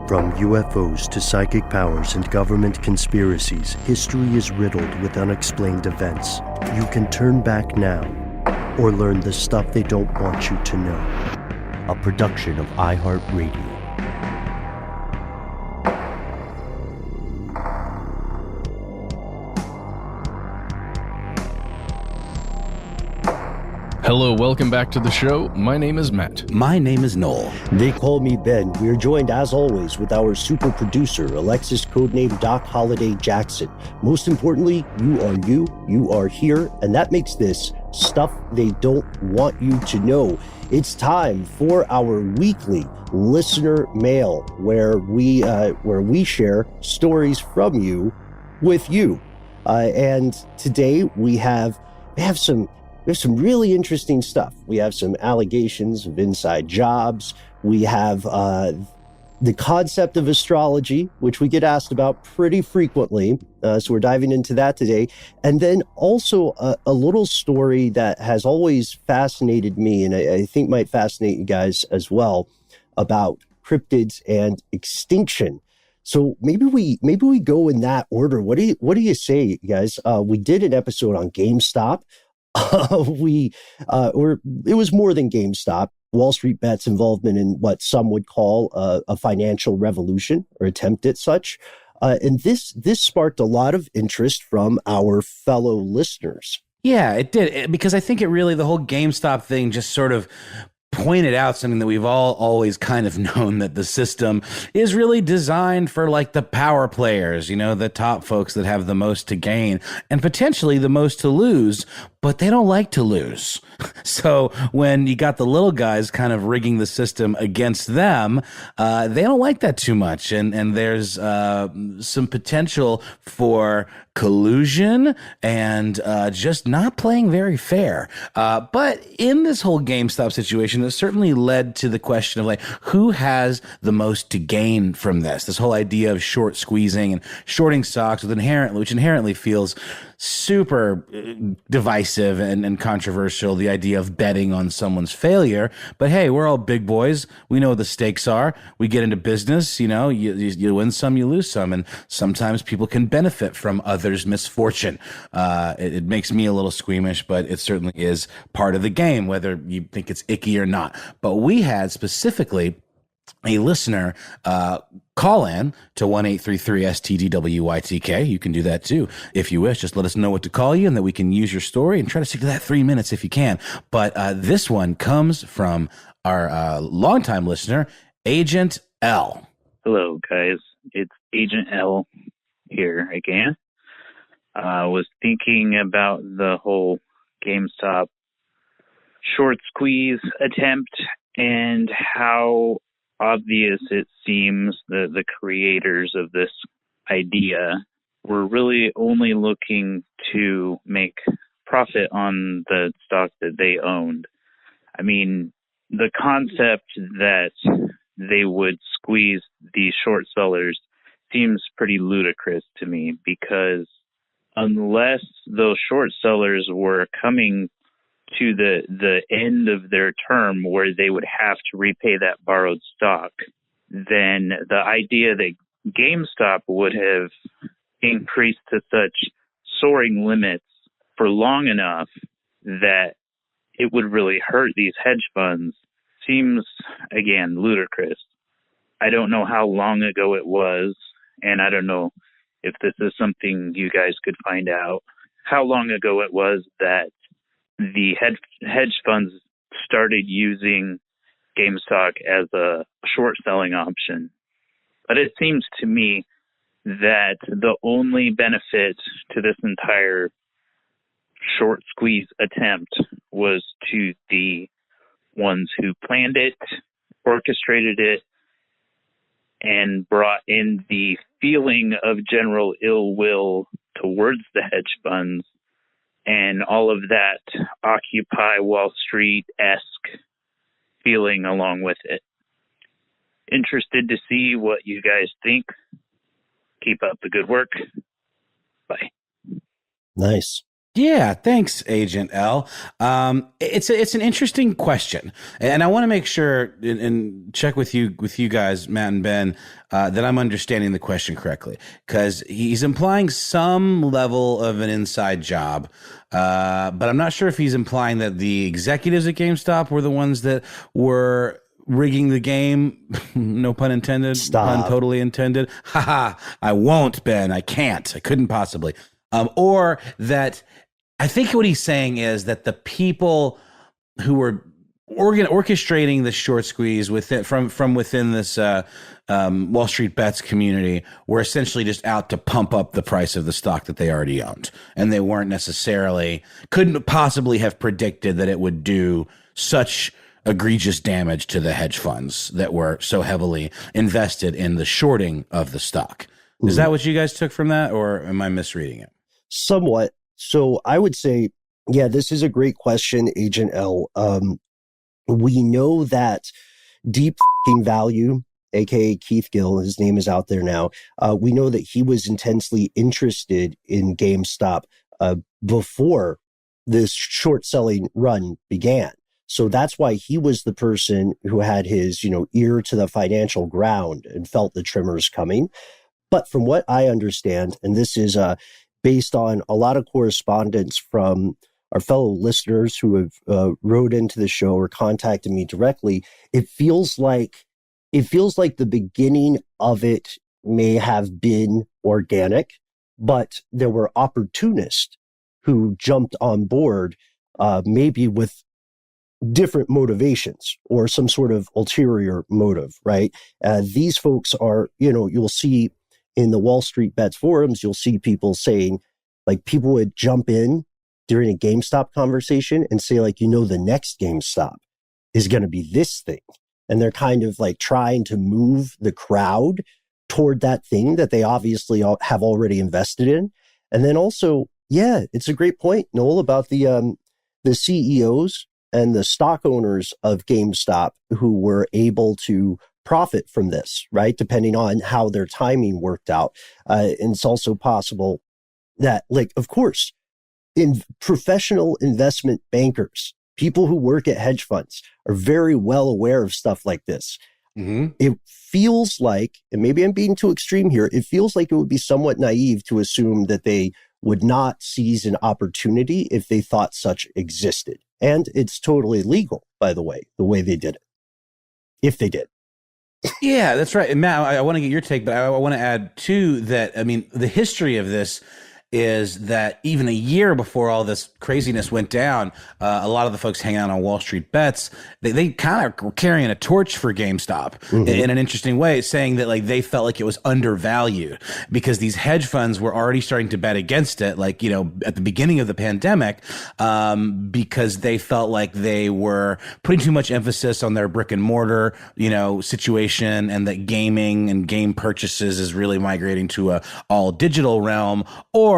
From UFOs to psychic powers and government conspiracies, history is riddled with unexplained events. You can turn back now or learn the stuff they don't want you to know. A production of iHeartRadio. Hello, welcome back to the show. My name is Matt. My name is Noel. They call me Ben. We are joined, as always, with our super producer, Alexis, codename Doc Holliday Jackson. Most importantly, you are here, and that makes this Stuff They Don't Want You to Know. It's time for our weekly listener mail, where we share stories from you with you. And today we have some really interesting stuff. We have some allegations of inside jobs. We have the concept of astrology, which we get asked about pretty frequently. So we're diving into that today. And then also a little story that has always fascinated me, and I think might fascinate you guys as well, about cryptids and extinction. So maybe we go in that order. What do you say, guys? We did an episode on GameStop. It was more than GameStop. Wall Street Bet's involvement in what some would call a financial revolution, or attempt at such. And this sparked a lot of interest from our fellow listeners. Yeah, it did, because I think the whole GameStop thing just sort of pointed out something that we've all always kind of known, that the system is really designed for like the power players, the top folks that have the most to gain and potentially the most to lose, but they don't like to lose. So when you got the little guys kind of rigging the system against them, they don't like that too much. And there's some potential for collusion and just not playing very fair. But in this whole GameStop situation, it certainly led to the question of like, who has the most to gain from this? This whole idea of short squeezing and shorting stocks, which inherently feels super divisive and controversial, the idea of betting on someone's failure. But hey, we're all big boys. We know what the stakes are. We get into business, you win some, you lose some. And sometimes people can benefit from others' misfortune. It makes me a little squeamish, but it certainly is part of the game, whether you think it's icky or not. But we had specifically a listener call in to 1-833-STDWYTK. You can do that too if you wish. Just let us know what to call you and that we can use your story, and try to stick to that 3 minutes if you can. But this one comes from our longtime listener, Agent L. Hello, guys. It's Agent L here again. I was thinking about the whole GameStop short squeeze attempt and how obvious it seems that the creators of this idea were really only looking to make profit on the stock that they owned. I mean, the concept that they would squeeze these short sellers seems pretty ludicrous to me, because unless those short sellers were coming to the end of their term where they would have to repay that borrowed stock, then the idea that GameStop would have increased to such soaring limits for long enough that it would really hurt these hedge funds seems, again, ludicrous. I don't know how long ago it was, and I don't know if this is something you guys could find out, how long ago it was that the hedge funds started using GameStop as a short selling option. But it seems to me that the only benefit to this entire short squeeze attempt was to the ones who planned it, orchestrated it, and brought in the feeling of general ill will towards the hedge funds, and all of that Occupy Wall Street-esque feeling along with it. Interested to see what you guys think. Keep up the good work. Bye. Nice. Yeah, thanks, Agent L. It's an interesting question, and I want to make sure and check with you guys, Matt and Ben, that I'm understanding the question correctly, because he's implying some level of an inside job, but I'm not sure if he's implying that the executives at GameStop were the ones that were rigging the game. No pun intended. Stop. Pun totally intended. Haha. I won't, Ben. I can't. I couldn't possibly. Or that. I think what he's saying is that the people who were orchestrating the short squeeze from within this Wall Street Bets community were essentially just out to pump up the price of the stock that they already owned, and they couldn't possibly have predicted that it would do such egregious damage to the hedge funds that were so heavily invested in the shorting of the stock. Is that what you guys took from that, or am I misreading it? Somewhat. So I would say, yeah, this is a great question, Agent L. We know that Deep Value, aka Keith Gill, his name is out there now. We know that he was intensely interested in GameStop before this short selling run began. So that's why he was the person who had his, ear to the financial ground and felt the tremors coming. But from what I understand, and this is based on a lot of correspondence from our fellow listeners who have wrote into the show or contacted me directly, it feels like the beginning of it may have been organic, but there were opportunists who jumped on board, maybe with different motivations or some sort of ulterior motive, right? These folks are, you'll see in the Wall Street Bets forums, you'll see people saying, like, people would jump in during a GameStop conversation and say, like, the next GameStop is going to be this thing. And they're kind of like trying to move the crowd toward that thing that they obviously have already invested in. And then also, yeah, it's a great point, Noel, about the CEOs and the stock owners of GameStop who were able to profit from this, right? Depending on how their timing worked out. And it's also possible that, like, of course, in professional investment bankers, people who work at hedge funds are very well aware of stuff like this. Mm-hmm. It feels like, and maybe I'm being too extreme here, it feels like it would be somewhat naive to assume that they would not seize an opportunity if they thought such existed. And it's totally legal, by the way they did it. If they did. Yeah, that's right. And Matt, I want to get your take, but I want to add too that, the history of this is that even a year before all this craziness went down, a lot of the folks hanging out on Wall Street Bets, they kind of were carrying a torch for GameStop in an interesting way, saying that, like, they felt like it was undervalued because these hedge funds were already starting to bet against it, like, at the beginning of the pandemic, because they felt like they were putting too much emphasis on their brick and mortar, situation, and that gaming and game purchases is really migrating to a all digital realm, or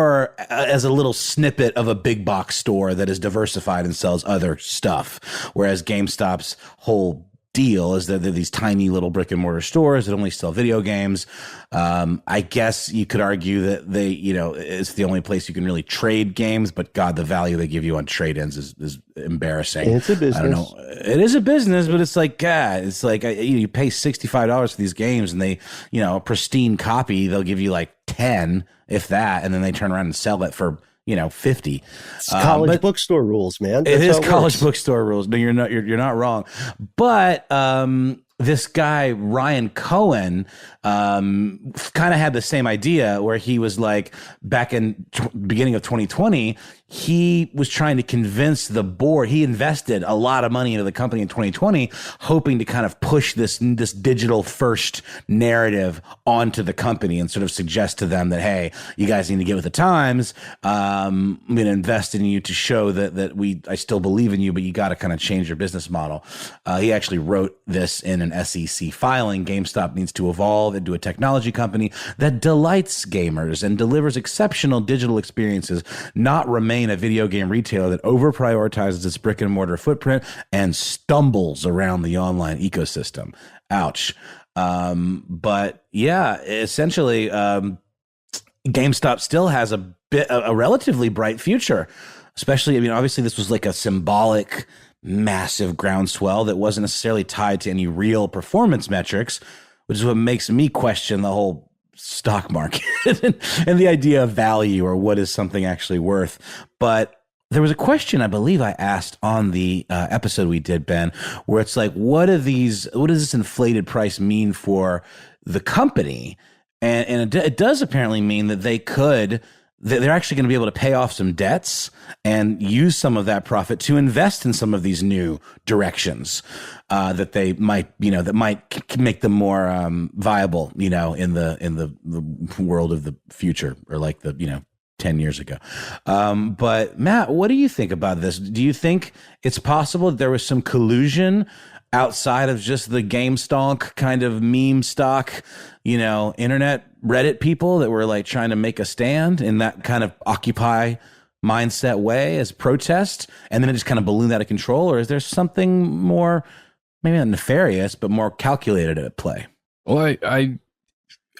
as a little snippet of a big box store that is diversified and sells other stuff. Whereas GameStop's whole deal is that they're these tiny little brick and mortar stores that only sell video games. I guess you could argue that they, it's the only place you can really trade games, but God, the value they give you on trade-ins is embarrassing. It's a business. I don't know. It is a business, but it's like, God, it's like you pay $65 for these games and they, a pristine copy, they'll give you like 10, if that, and then they turn around and sell it for, 50. It's college bookstore ruls, man. It is college bookstore rules. No, you're not wrong. But this guy, Ryan Cohen, kind of had the same idea where he was like, back in beginning of 2020, he was trying to convince the board. He invested a lot of money into the company in 2020, hoping to kind of push this digital first narrative onto the company and sort of suggest to them that, hey, you guys need to get with the times. I'm going to invest in you to show that I still believe in you, but you got to kind of change your business model. He actually wrote this in an SEC filing. GameStop needs to evolve into a technology company that delights gamers and delivers exceptional digital experiences, not remain a video game retailer that over prioritizes its brick and mortar footprint and stumbles around the online ecosystem. Ouch. But yeah, essentially, GameStop still has a a relatively bright future, especially, I mean, obviously this was like a symbolic, massive groundswell that wasn't necessarily tied to any real performance metrics, which is what makes me question the whole stock market and the idea of value, or what is something actually worth. But there was a question I believe I asked on the episode we did, Ben, where it's like, what does this inflated price mean for the company? And it does apparently mean that they're actually going to be able to pay off some debts and use some of that profit to invest in some of these new directions that they might, that might make them more viable, in the world of the future, or like 10 years ago. But Matt, what do you think about this? Do you think it's possible that there was some collusion outside of just the GameStop kind of meme stock, internet Reddit people that were like trying to make a stand in that kind of Occupy mindset way as protest, and then it just kind of ballooned out of control? Or is there something more, maybe not nefarious, but more calculated at play? Well,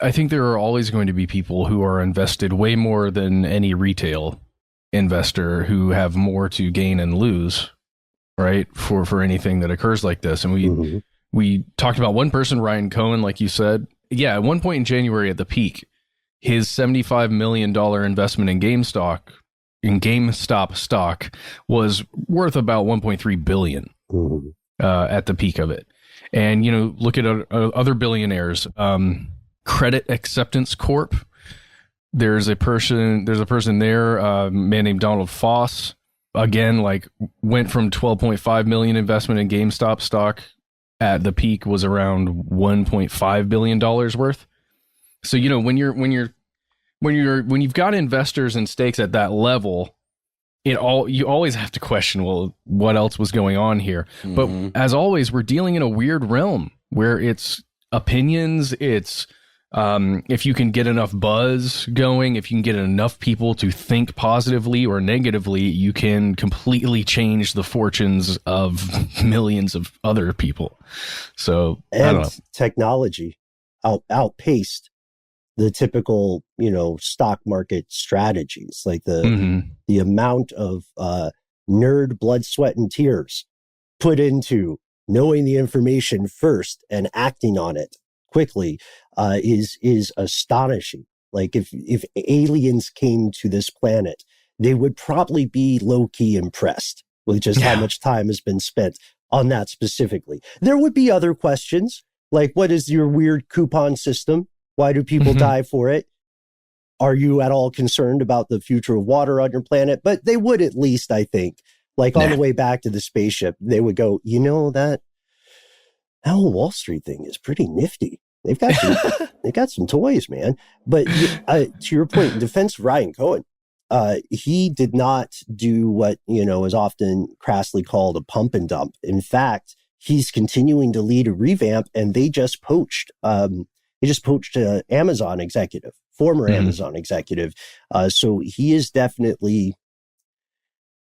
I think there are always going to be people who are invested way more than any retail investor, who have more to gain and lose, right? For anything that occurs like this. And we talked about one person, Ryan Cohen, like you said. Yeah, at one point in January at the peak, his $75 million investment in GameStop stock was worth about $1.3 billion at the peak of it. And, look at other billionaires, Credit Acceptance Corp. There's a person there, a man named Donald Foss. Again, went from 12.5 million investment in GameStop stock at the peak was around $1.5 billion worth. So, when you've got investors and stakes at that level, you always have to question, well, what else was going on here? But as always, we're dealing in a weird realm where it's opinions, it's if you can get enough buzz going, if you can get enough people to think positively or negatively, you can completely change the fortunes of millions of other people. So, I don't know. Technology outpaced the typical, stock market strategies, like the amount of nerd blood, sweat, and tears put into knowing the information first and acting on it quickly is astonishing. Like if aliens came to this planet, they would probably be low-key impressed with just how much time has been spent on that specifically. There would be other questions, like, what is your weird coupon system? Why do people die for it? Are you at all concerned about the future of water on your planet? But they would at least, I think, on the way back to the spaceship, they would go, that whole Wall Street thing is pretty nifty. They've got some toys, man. But to your point, in defense of Ryan Cohen, he did not do what, is often crassly called a pump and dump. In fact, he's continuing to lead a revamp, and they just poached an Amazon executive, former Amazon executive. So he is definitely,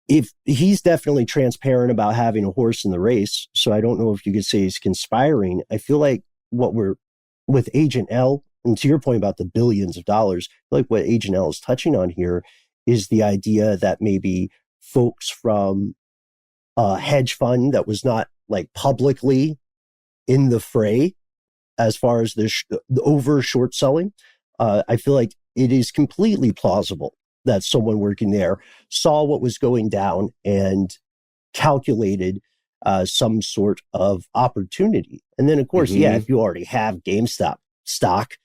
he's definitely transparent about having a horse in the race. So I don't know if you could say he's conspiring. I feel like with Agent L, and to your point about the billions of dollars, like what Agent L is touching on here is the idea that maybe folks from a hedge fund that was not publicly in the fray as far as the over short selling, I feel like it is completely plausible that someone working there saw what was going down and calculated some sort of opportunity. And then, of course, if you already have GameStop stock,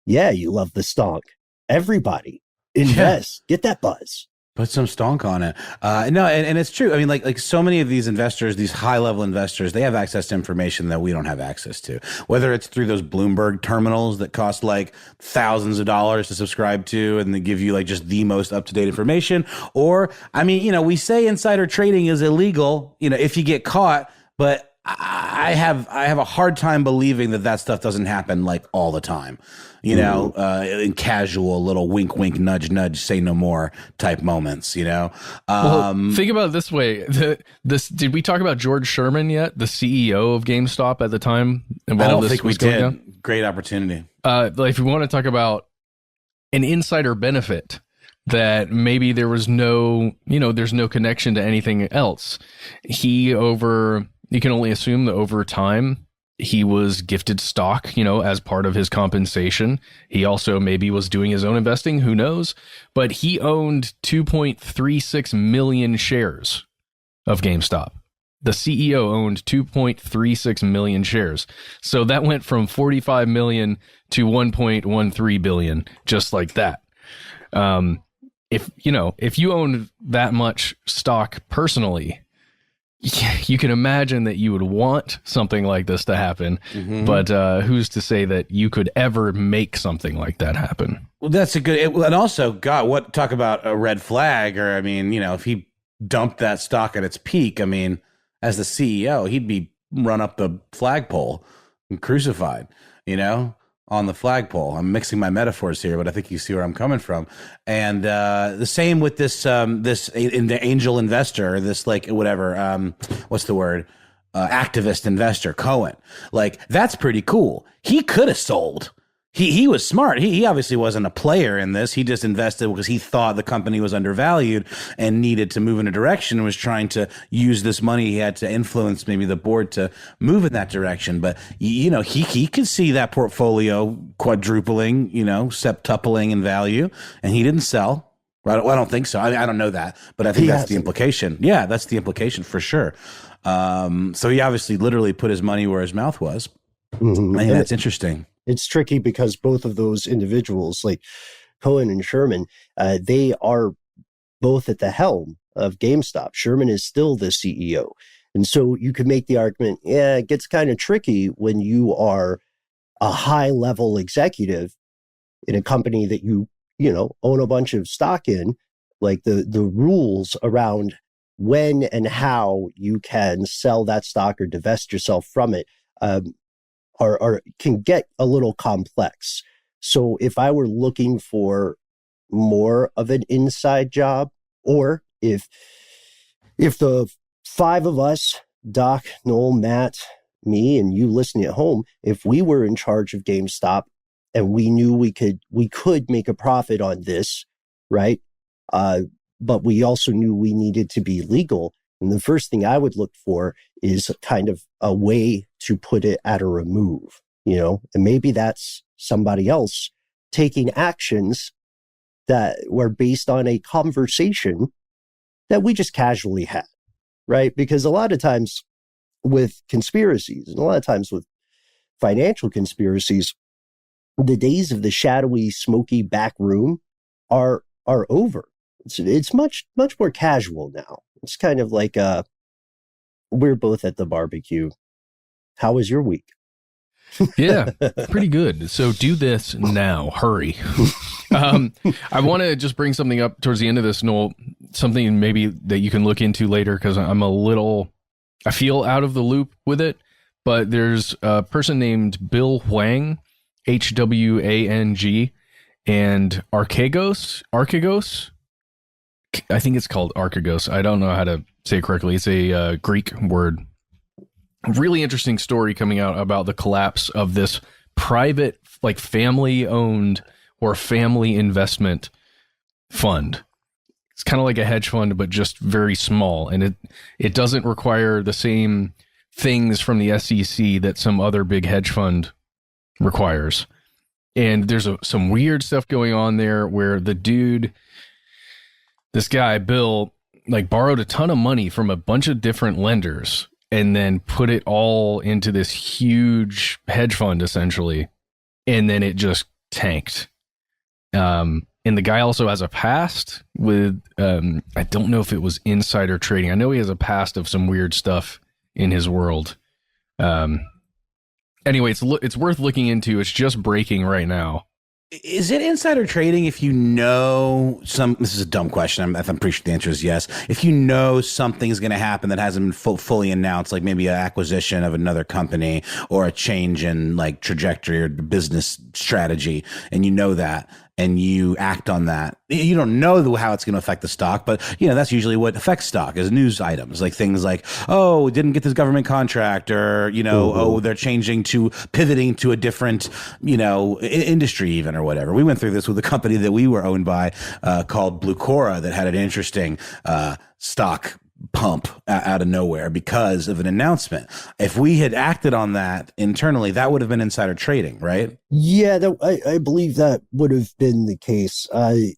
you love the stonk. Everybody invest, get that buzz. Put some stonk on it. No, and it's true. I mean, like so many of these investors, these high level investors, they have access to information that we don't have access to, whether it's through those Bloomberg terminals that cost thousands of dollars to subscribe to, and they give you just the most up to date information. Or, I mean, we say insider trading is illegal, if you get caught, but I have a hard time believing that stuff doesn't happen all the time, in casual little wink, wink, nudge, nudge, say no more type moments, Well, think about it this way. Did we talk about George Sherman yet? The CEO of GameStop at the time? I don't think we did. Great opportunity. If we want to talk about an insider benefit, that maybe there was no, there's no connection to anything else. You can only assume that over time he was gifted stock, as part of his compensation. He also maybe was doing his own investing, who knows? But he owned 2.36 million shares of GameStop. The CEO owned 2.36 million shares. So that went from 45 million to 1.13 billion, just like that. If you own that much stock personally, you can imagine that you would want something like this to happen. Mm-hmm. But who's to say that you could ever make something like that happen? Well, that's a good, and also, God, talk about a red flag, or, if he dumped that stock at its peak, as the CEO, he'd be run up the flagpole and crucified, on the flagpole. I'm mixing my metaphors here, but I think you see where I'm coming from. And the same with this the angel investor, this what's the word? Activist investor, Cohen. That's pretty cool. He could have sold. He was smart. He obviously wasn't a player in this. He just invested because he thought the company was undervalued and needed to move in a direction, and was trying to use this money he had to influence maybe the board to move in that direction. But, he could see that portfolio quadrupling, septupling in value, and he didn't sell. I don't think so. I don't know that, but I think that's the implication. Yeah, that's the implication for sure. So he obviously literally put his money where his mouth was. Mm-hmm. I think that's interesting. It's tricky because both of those individuals, like Cohen and Sherman, they are both at the helm of GameStop. Sherman is still the CEO. And so you could make the argument, it gets kind of tricky when you are a high-level executive in a company that you own a bunch of stock in. Like the rules around when and how you can sell that stock or divest yourself from it can get a little complex. So if I were looking for more of an inside job, or if the five of us, Doc, Noel, Matt, me, and you listening at home, if we were in charge of GameStop and we knew we could make a profit on this, right? But we also knew we needed to be legal. And the first thing I would look for is kind of a way to put it at a remove, and maybe that's somebody else taking actions that were based on a conversation that we just casually had, right? Because a lot of times with conspiracies, and a lot of times with financial conspiracies, the days of the shadowy, smoky back room are over. It's much more casual now. It's kind of like we're both at the barbecue. How was your week? Yeah, pretty good. So do this now. Hurry. I want to just bring something up towards the end of this, Noel, something maybe that you can look into later, because I feel out of the loop with it, but there's a person named Bill Hwang, Hwang, and Archegos. I think it's called Archegos. I don't know how to say it correctly. It's a Greek word. Really interesting story coming out about the collapse of this private, family-owned or family investment fund. It's kind of like a hedge fund, but just very small. And it doesn't require the same things from the SEC that some other big hedge fund requires. And there's some weird stuff going on there where this guy, Bill, borrowed a ton of money from a bunch of different lenders and then put it all into this huge hedge fund, essentially. And then it just tanked. And the guy also has a past with, I don't know if it was insider trading. I know he has a past of some weird stuff in his world. Anyway, it's worth looking into. It's just breaking right now. Is it insider trading if you know this is a dumb question. I'm pretty sure the answer is yes. If you know something's going to happen that hasn't been fully announced, like maybe an acquisition of another company or a change in trajectory or business strategy, and you know that, and you act on that, you don't know how it's going to affect the stock, but that's usually what affects stock is news items, like things like, oh, didn't get this government contract, or oh, they're pivoting to a different industry even, or whatever. We went through this with a company that we were owned by called Blue Cora that had an interesting stock pump out of nowhere because of an announcement. If we had acted on that internally, that would have been insider trading, right? Yeah, I believe that would have been the case.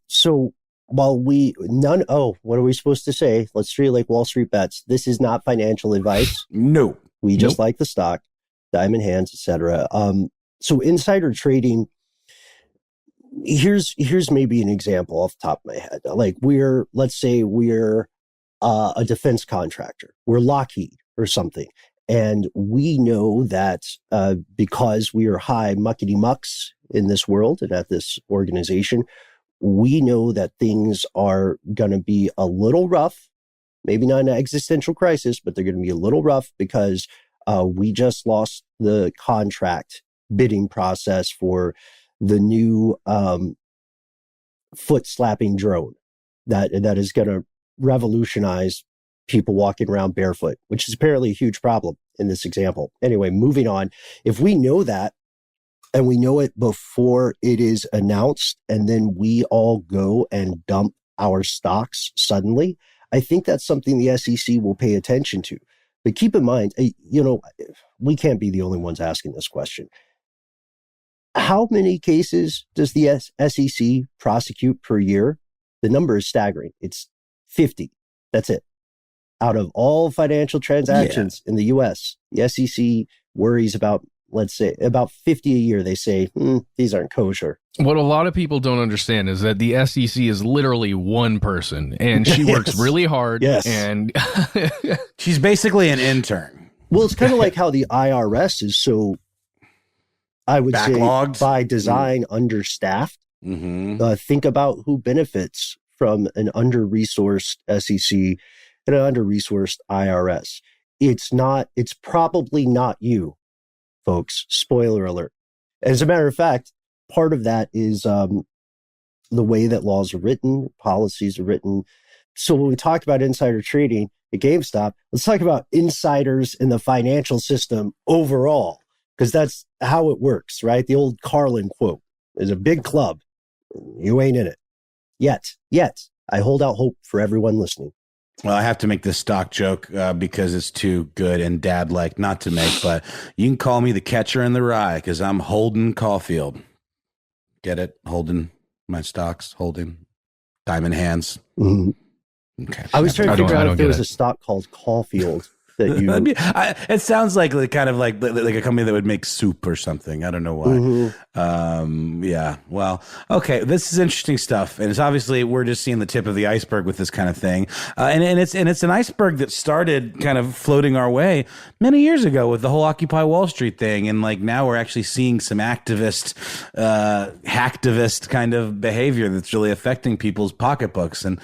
So while what are we supposed to say? Let's treat it like Wall Street bets. This is not financial advice. No. We just like the stock, diamond hands, etc. So insider trading, here's maybe an example off the top of my head. Like let's say we're a defense contractor. We're Lockheed or something. And we know that because we are high muckety mucks in this world and at this organization, we know that things are going to be a little rough, maybe not an existential crisis, but they're going to be a little rough because we just lost the contract bidding process for the new foot slapping drone that is going to revolutionize people walking around barefoot, which is apparently a huge problem in this example. Anyway, moving on. If we know that, and we know it before it is announced, and then we all go and dump our stocks suddenly, I think that's something the SEC will pay attention to. But keep in mind, we can't be the only ones asking this question. How many cases does the SEC prosecute per year? The number is staggering. It's 50. That's it. Out of all financial transactions in the U.S., the SEC worries about, let's say, about 50 a year. They say, these aren't kosher. What a lot of people don't understand is that the SEC is literally one person, and she works really hard. Yes. And she's basically an intern. Well, it's kind of like how the IRS is so, I would backlogged. Say, by design, understaffed. Mm-hmm. Think about who benefits from an under-resourced SEC and an under-resourced IRS. It's probably not you, folks. Spoiler alert. As a matter of fact, part of that is the way that laws are written, policies are written. So when we talk about insider trading at GameStop, let's talk about insiders in the financial system overall, because that's how it works, right? The old Carlin quote, there's a big club. You ain't in it. Yet. I hold out hope for everyone listening. Well, I have to make this stock joke because it's too good and dad-like not to make, but you can call me the catcher in the rye because I'm Holden Caulfield. Get it? Holding my stocks, holding diamond hands. Mm-hmm. Okay. I was trying to figure out if there was a stock called Caulfield that you... it sounds like kind of like a company that would make soup or something. I don't know why. Mm-hmm. Yeah. Well, okay. This is interesting stuff, and it's obviously we're just seeing the tip of the iceberg with this kind of thing. And it's an iceberg that started kind of floating our way many years ago with the whole Occupy Wall Street thing, and like now we're actually seeing some hacktivist kind of behavior that's really affecting people's pocketbooks, and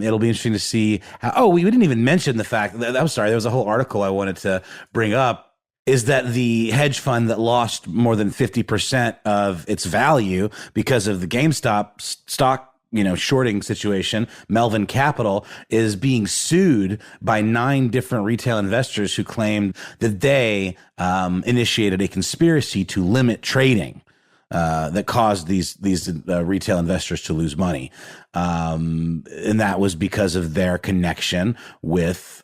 it'll be interesting to see how. Oh, we didn't even mention the fact that I'm sorry. There was a whole article I wanted to bring up, is that the hedge fund that lost more than 50% of its value because of the GameStop stock, shorting situation, Melvin Capital, is being sued by 9 different retail investors who claimed that they initiated a conspiracy to limit trading that caused these retail investors to lose money. And that was because of their connection with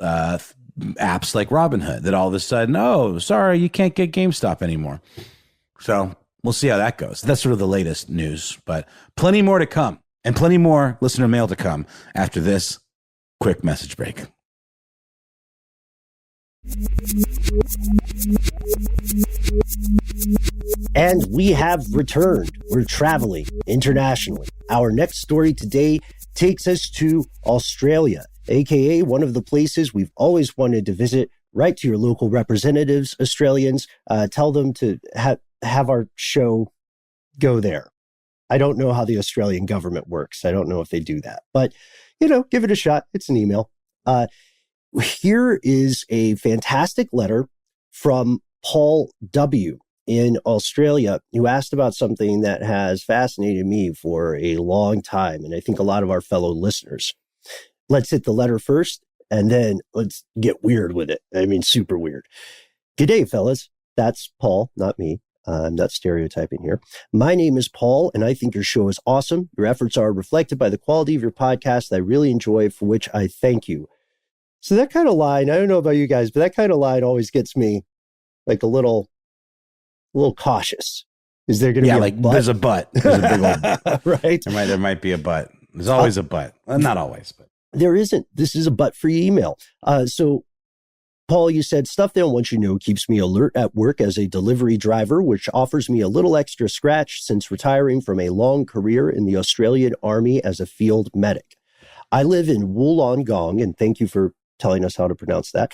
apps like Robinhood, that all of a sudden, oh, sorry, you can't get GameStop anymore. So we'll see how that goes. That's sort of the latest news, but plenty more to come and plenty more listener mail to come after this quick message break. And we have returned. We're traveling internationally. Our next story today takes us to Australia, aka one of the places we've always wanted to visit. Write to your local representatives, Australians. Tell them to have our show go there. I don't know how the Australian government works. I don't know if they do that. But, give it a shot. It's an email. Here is a fantastic letter from Paul W. in Australia who asked about something that has fascinated me for a long time, and I think a lot of our fellow listeners. Let's hit the letter first, and then let's get weird with it. I mean, super weird. Good day, fellas. That's Paul, not me. I'm not stereotyping here. My name is Paul, and I think your show is awesome. Your efforts are reflected by the quality of your podcast that I really enjoy, for which I thank you. So that kind of line, I don't know about you guys, but that kind of line always gets me like a little cautious. Is there going to be a butt? There's a butt. There's a big old right? There might be a butt. There's always a butt. Not always, but there isn't. This is a butt-free email. So Paul, you said stuff they don't want you to know keeps me alert at work as a delivery driver, which offers me a little extra scratch since retiring from a long career in the Australian Army as a field medic. I live in Wollongong, and thank you for telling us how to pronounce that,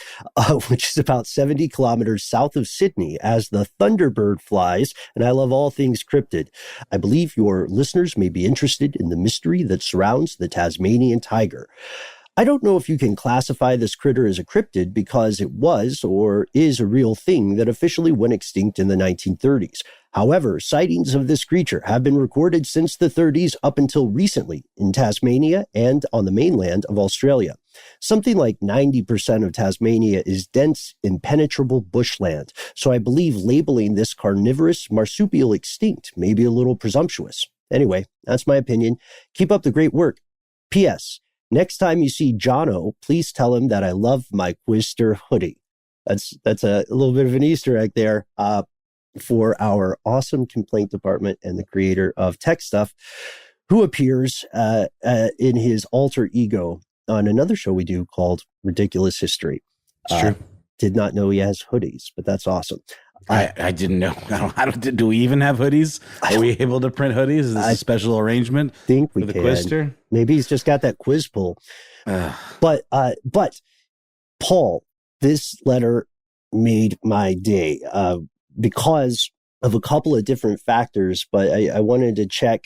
which is about 70 kilometers south of Sydney as the Thunderbird flies, and I love all things cryptid. I believe your listeners may be interested in the mystery that surrounds the Tasmanian tiger. I don't know if you can classify this critter as a cryptid because it was or is a real thing that officially went extinct in the 1930s. However, sightings of this creature have been recorded since the 30s up until recently in Tasmania and on the mainland of Australia. Something like 90% of Tasmania is dense, impenetrable bushland, so I believe labeling this carnivorous marsupial extinct may be a little presumptuous. Anyway, that's my opinion. Keep up the great work. P.S. Next time you see Jono, please tell him that I love my Quister hoodie. That's a little bit of an Easter egg there for our awesome complaint department and the creator of Tech Stuff, who appears in his alter ego on another show we do called Ridiculous History. It's true. Did not know he has hoodies, but that's awesome. I didn't know. Do we even have hoodies? Are we able to print hoodies? Is this a special arrangement? Think we for the can. Quister? Maybe he's just got that quiz pull. But Paul, this letter made my day because of a couple of different factors. But I wanted to check,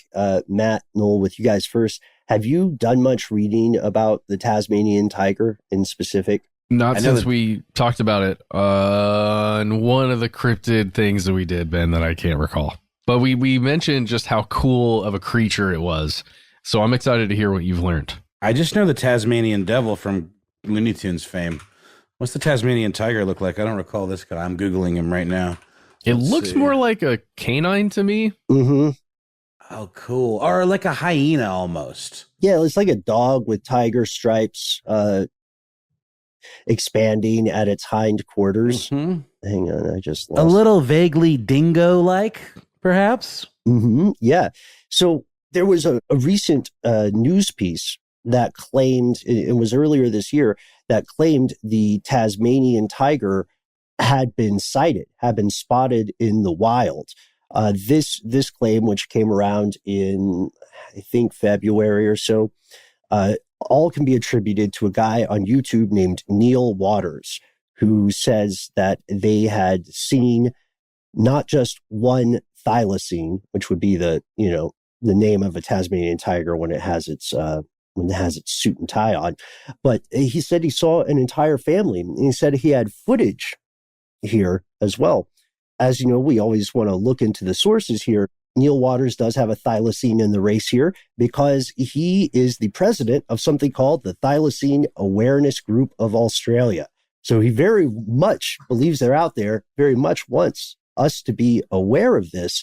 Matt, Noel, with you guys first. Have you done much reading about the Tasmanian tiger in specific? Not since we talked about it on one of the cryptid things that we did, Ben, that I can't recall. But we mentioned just how cool of a creature it was. So I'm excited to hear what you've learned. I just know the Tasmanian devil from Looney Tunes fame. What's the Tasmanian tiger look like? I don't recall this guy. I'm Googling him right now. It looks more like a canine to me. Mm-hmm. Oh, cool. Or like a hyena almost. Yeah, it's like a dog with tiger stripes expanding at its hind quarters. Mm-hmm. Hang on, I just lost a little vaguely dingo-like, perhaps. Mm-hmm. Yeah. So there was a recent news piece that claimed, it was earlier this year, that claimed the Tasmanian tiger had been sighted, had been spotted in the wild. This claim, which came around in, I think, February or so, all can be attributed to a guy on YouTube named Neil Waters, who says that they had seen not just one thylacine, which would be the name of a Tasmanian tiger when it has its suit and tie on, but he said he saw an entire family. And he said he had footage here as well. As you know, we always want to look into the sources here. Neil Waters does have a thylacine in the race here because he is the president of something called the Thylacine Awareness Group of Australia. So he very much believes they're out there, very much wants us to be aware of this.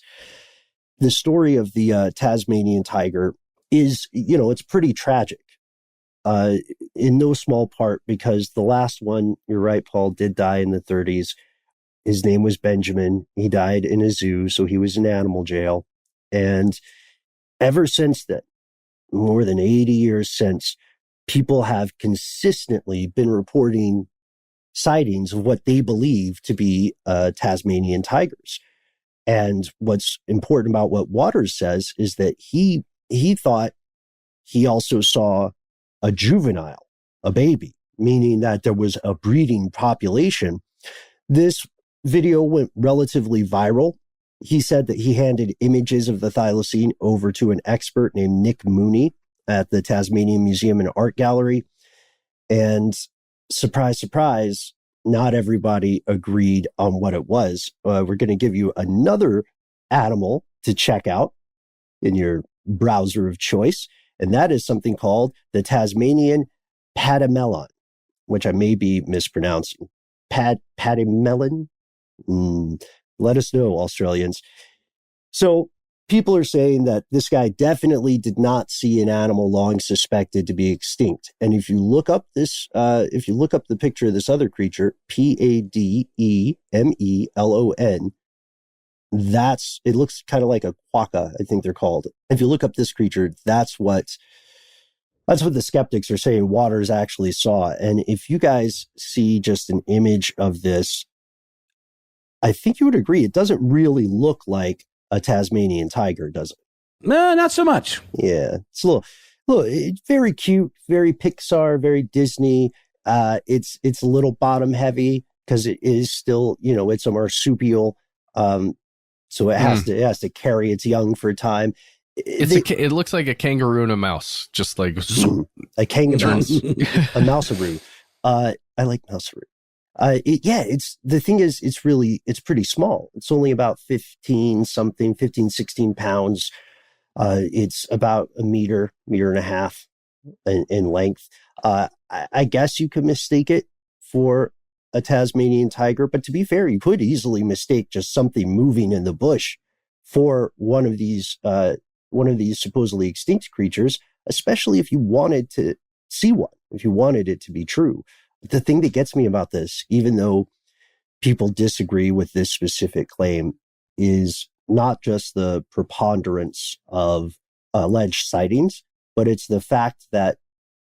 The story of the Tasmanian tiger is, it's pretty tragic in no small part because the last one, you're right, Paul, did die in the 30s. His name was Benjamin. He died in a zoo, so he was in animal jail. And ever since then, more than 80 years since, people have consistently been reporting sightings of what they believe to be Tasmanian tigers. And what's important about what Waters says is that he thought he also saw a juvenile, a baby, meaning that there was a breeding population. This video went relatively viral. He said that he handed images of the thylacine over to an expert named Nick Mooney at the Tasmanian Museum and Art Gallery. And surprise, surprise, not everybody agreed on what it was. We're going to give you another animal to check out in your browser of choice, and that is something called the Tasmanian Patamelon, which I may be mispronouncing. Patamelon? Let us know, Australians. So people are saying that this guy definitely did not see an animal long suspected to be extinct. And if you look up this, if you look up the picture of this other creature, Pademelon, it looks kind of like a quokka, I think they're called. If you look up this creature, that's what the skeptics are saying Waters actually saw. And if you guys see just an image of this, I think you would agree it doesn't really look like a Tasmanian tiger, does it? No, not so much. Yeah, it's a little, it's very cute, very Pixar, very Disney. It's a little bottom heavy because it is still, it's a marsupial. So it has to carry its young for a time. It looks like a kangaroo and a mouse, just like a kangaroo, a mousearoo. I like mousearoo. It's pretty small. It's only about 15, 16 pounds. It's about a meter and a half in length. I guess you could mistake it for a Tasmanian tiger, but to be fair, you could easily mistake just something moving in the bush for one of these supposedly extinct creatures, especially if you wanted to see one, if you wanted it to be true. The thing that gets me about this, even though people disagree with this specific claim, is not just the preponderance of alleged sightings, but it's the fact that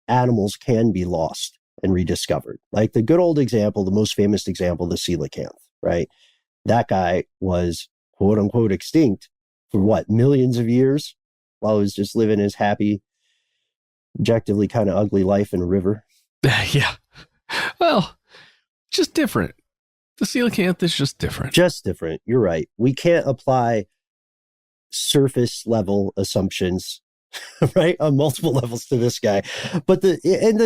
animals can be lost and rediscovered. Like the good old example, the most famous example, the coelacanth, right? That guy was quote unquote extinct for millions of years while he was just living his happy, objectively kind of ugly life in a river. Yeah. Well, just different. The coelacanth is just different. Just different. You're right. We can't apply surface level assumptions, right, on multiple levels to this guy. But the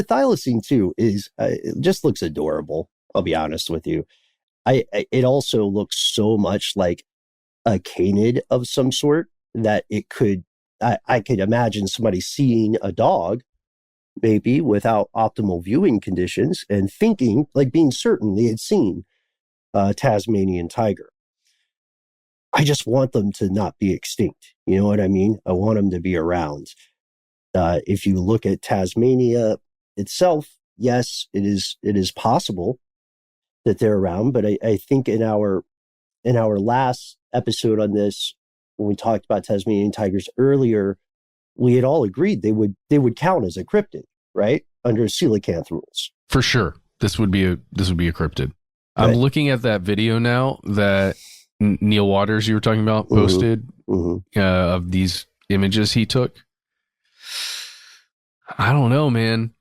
thylacine too is it just looks adorable. I'll be honest with you. It also looks so much like a canid of some sort that it could. I could imagine somebody seeing a dog, maybe without optimal viewing conditions, and thinking, like being certain they had seen a Tasmanian tiger. I just want them to not be extinct. You know what I mean? I want them to be around. If you look at Tasmania itself, yes, it is possible that they're around. But I think in our last episode on this, when we talked about Tasmanian tigers earlier, we had all agreed they would count as a cryptid, right? Under coelacanth rules. For sure. This would be a cryptid. Right. I'm looking at that video now that Neil Waters, you were talking about, posted of these images he took. I don't know, man.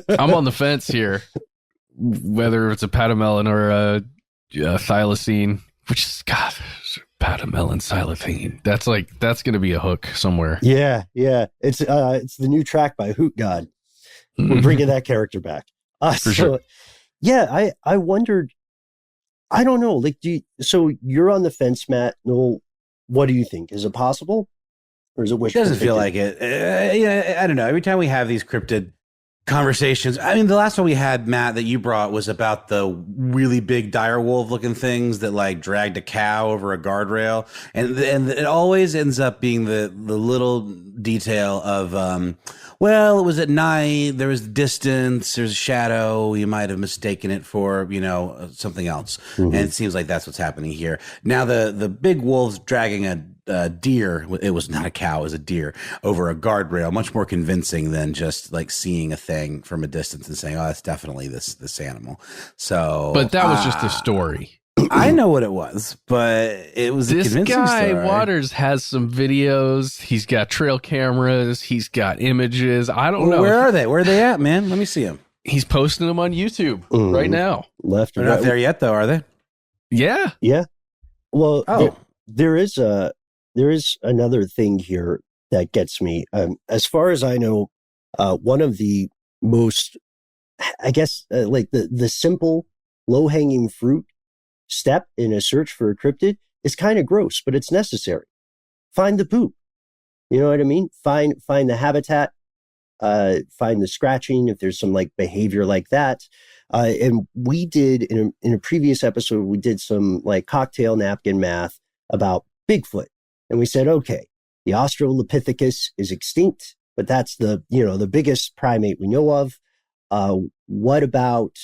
I'm on the fence here, whether it's a patamelon or a thylacine, which is, God, patamelon, thylacine. That's going to be a hook somewhere. Yeah. It's the new track by Hoot God. We're bringing that character back. For sure. Yeah, I wondered. I don't know. Like, so you're on the fence, Matt. Noel, what do you think? Is it possible, or is it wishful? It doesn't feel like it. Yeah, I don't know. Every time we have these cryptid conversations, I mean, the last one we had, Matt, that you brought was about the really big dire wolf looking things that like dragged a cow over a guardrail, and it always ends up being the little detail of well, it was at night, there was distance, there's a shadow, you might have mistaken it for, something else. And it seems like that's what's happening here. Now the big wolves dragging a deer, it was not a cow, it was a deer, over a guardrail, much more convincing than just like seeing a thing from a distance and saying, oh, that's definitely this animal. So, but that was just a story. I know what it was, but it was a convincing guy story. Waters has some videos. He's got trail cameras. He's got images. I don't know. Where are they? Where are they at, man? Let me see them. He's posting them on YouTube right now. Left. They're not there yet, though, are they? Yeah. Yeah. Well, there is another thing here that gets me. As far as I know, one of the most I guess like the simple low hanging fruit step in a search for a cryptid is kind of gross, but it's necessary. Find the poop. You know what I mean? Find the habitat, find the scratching if there's some like behavior like that. And we did in a previous episode, we did some like cocktail napkin math about Bigfoot. And we said, okay, the Australopithecus is extinct, but that's the biggest primate we know of. What about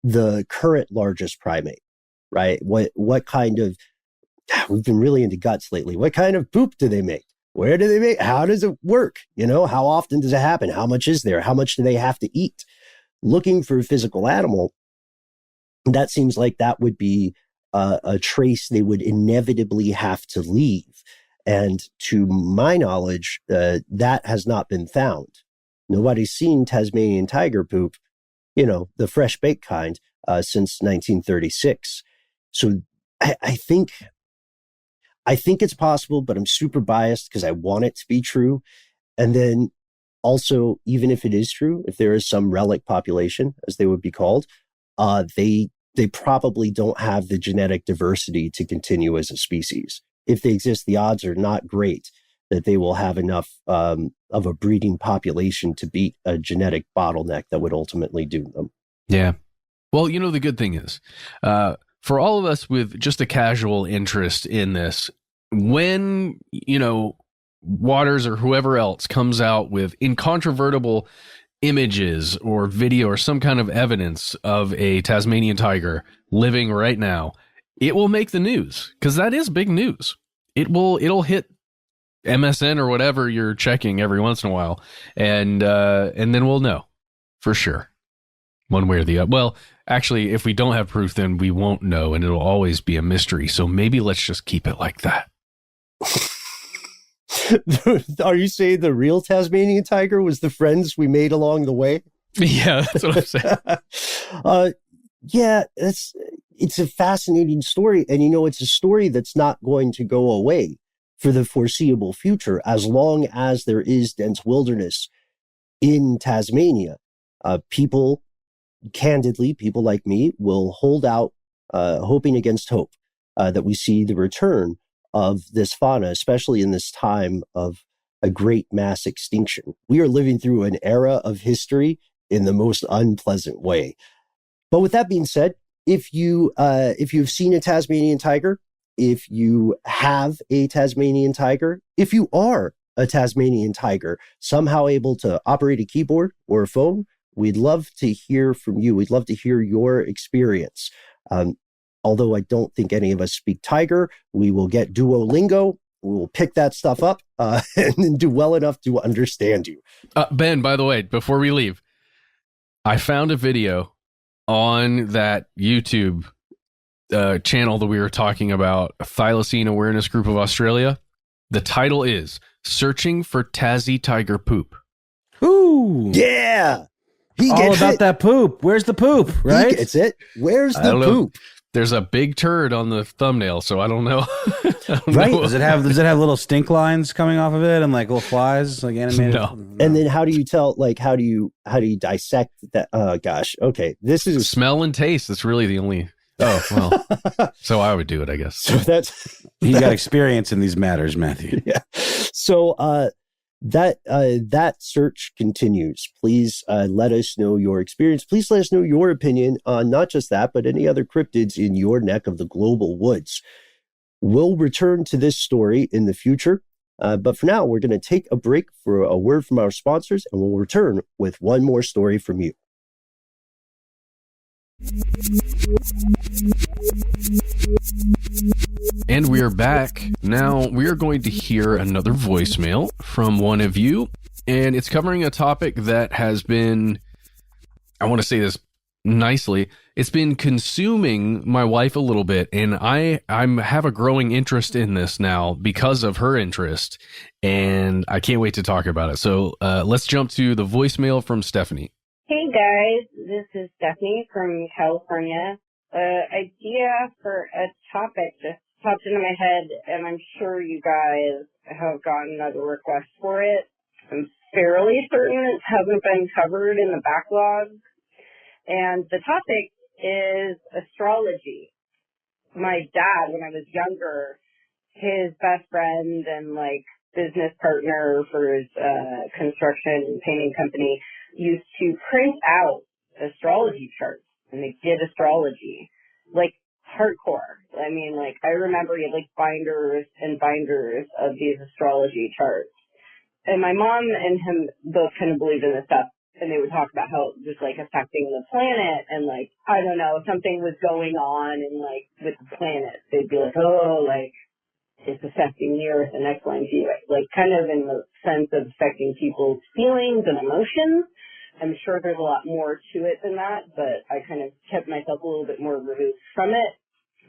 the current largest primate, right? What kind of, we've been really into guts lately. What kind of poop do they make? Where do they make? How does it work? How often does it happen? How much is there? How much do they have to eat? Looking for a physical animal, that seems like that would be a trace they would inevitably have to leave. And to my knowledge, that has not been found. Nobody's seen Tasmanian tiger poop, the fresh baked kind, since 1936. So I think it's possible, but I'm super biased because I want it to be true. And then also, even if it is true, if there is some relic population, as they would be called, they probably don't have the genetic diversity to continue as a species. If they exist, the odds are not great that they will have enough of a breeding population to beat a genetic bottleneck that would ultimately doom them. Yeah. Well, the good thing is, for all of us with just a casual interest in this, when, Waters or whoever else comes out with incontrovertible images or video or some kind of evidence of a Tasmanian tiger living right now, it will make the news, because that is big news. It'll hit MSN or whatever you're checking every once in a while, and then we'll know for sure, one way or the other. Well, actually, if we don't have proof, then we won't know, and it'll always be a mystery. So maybe let's just keep it like that. Are you saying the real Tasmanian tiger was the friends we made along the way? Yeah, that's what I'm saying. Yeah, it's a fascinating story. And, it's a story that's not going to go away for the foreseeable future, as long as there is dense wilderness in Tasmania. People like me will hold out, hoping against hope, that we see the return of this fauna, especially in this time of a great mass extinction. We are living through an era of history in the most unpleasant way. But with that being said, if you've seen a Tasmanian tiger, if you have a Tasmanian tiger, if you are a Tasmanian tiger, somehow able to operate a keyboard or a phone, we'd love to hear from you. We'd love to hear your experience. Although I don't think any of us speak tiger, we will get Duolingo. We will pick that stuff up and do well enough to understand you. Ben, by the way, before we leave, I found a video on that YouTube channel that we were talking about, Thylacine Awareness Group of Australia. The title is Searching for Tassie Tiger Poop. Ooh. Yeah. All about that poop. Where's the poop, right? He gets it. Where's the poop? There's a big turd on the thumbnail, so I don't know. Right? Does it have little stink lines coming off of it and like little flies, like animated? No. And then how do you tell? Like, how do you dissect that? Oh gosh. Okay. This is smell and taste. That's really the only. Oh well. So I would do it, I guess. So you got experience in these matters, Matthew. Yeah. So that search continues. Please let us know your experience. Please let us know your opinion on not just that, but any other cryptids in your neck of the global woods. We'll return to this story in the future. But for now, we're going to take a break for a word from our sponsors, and we'll return with one more story from you. And we are back. Now we are going to hear another voicemail from one of you, and it's covering a topic that has been, I want to say this nicely, it's been consuming my wife a little bit, and I have a growing interest in this now because of her interest, and I can't wait to talk about it. So let's jump to the voicemail from Stephanie. Hey guys, this is Stephanie from California. Idea for a topic just popped into my head, and I'm sure you guys have gotten other requests for it. I'm fairly certain it hasn't been covered in the backlog And the topic is astrology. My dad, when I was younger, his best friend and like business partner for his construction and painting company used to print out astrology charts, and they did astrology like hardcore. I mean, like I remember he had like binders and binders of these astrology charts. And my mom and him both kind of believed in this stuff, and they would talk about how it was like affecting the planet, and like I don't know, something was going on, and like with the planet, they'd be like, oh, like it's affecting the Earth in X, Y, and Z, like kind of in the sense of affecting people's feelings and emotions. I'm sure there's a lot more to it than that, but I kind of kept myself a little bit more removed from it.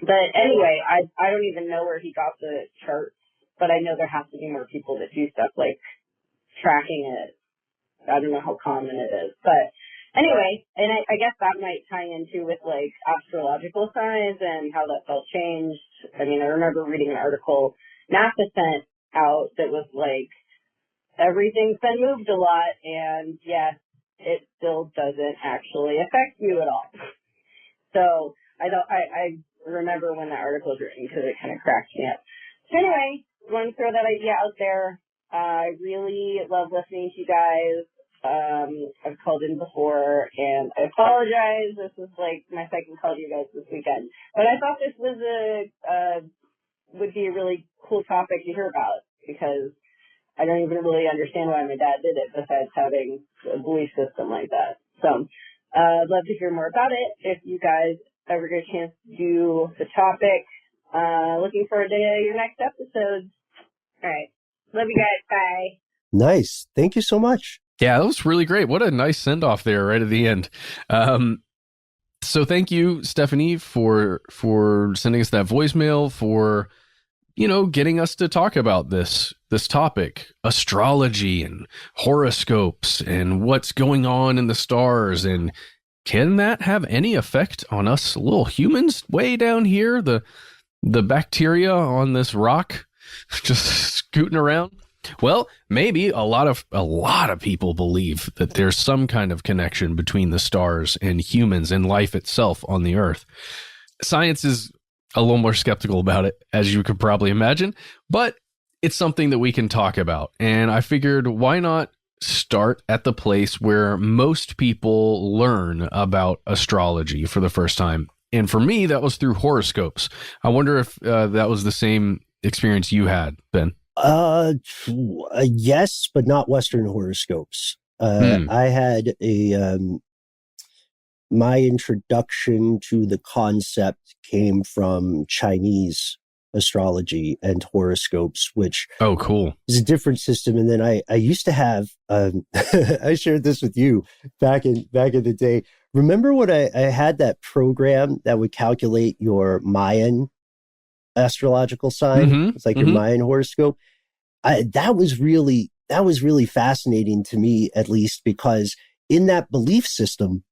But anyway, I don't even know where he got the charts, but I know there has to be more people that do stuff like tracking it. I don't know how common it is, but anyway, and I guess that might tie into with like astrological signs and how that's all changed. I mean, I remember reading an article NASA sent out that was like, everything's been moved a lot, and yes, it still doesn't actually affect you at all. So I remember when that article was written because it kind of cracked me up. So anyway, I want to throw that idea out there. I really love listening to you guys. I've called in before, and I apologize. This is like my second call to you guys this weekend. But I thought this was would be a really cool topic to hear about, because I don't even really understand why my dad did it besides having a belief system like that. So I'd love to hear more about it. If you guys ever get a chance to do the topic, looking forward to your next episodes. All right. Love you guys. Bye. Nice. Thank you so much. Yeah, that was really great. What a nice send-off there right at the end. So thank you, Stephanie, for sending us that voicemail, for, you know, getting us to talk about this topic, astrology and horoscopes and what's going on in the stars. And can that have any effect on us little humans way down here, the bacteria on this rock just scooting around? Well, maybe a lot of people believe that there's some kind of connection between the stars and humans and life itself on the Earth. Science is a little more skeptical about it, as you could probably imagine, but it's something that we can talk about. And I figured, why not start at the place where most people learn about astrology for the first time? And for me, that was through horoscopes. I wonder if that was the same experience you had, Ben. Yes, but not Western horoscopes. I had my introduction to the concept came from Chinese astrology and horoscopes, which cool, is a different system. And then I used to have I shared this with you back in the day. Remember when I had that program that would calculate your Mayan astrological sign? Mm-hmm. It's like your Mayan horoscope. That was really fascinating to me, at least, because in that belief system,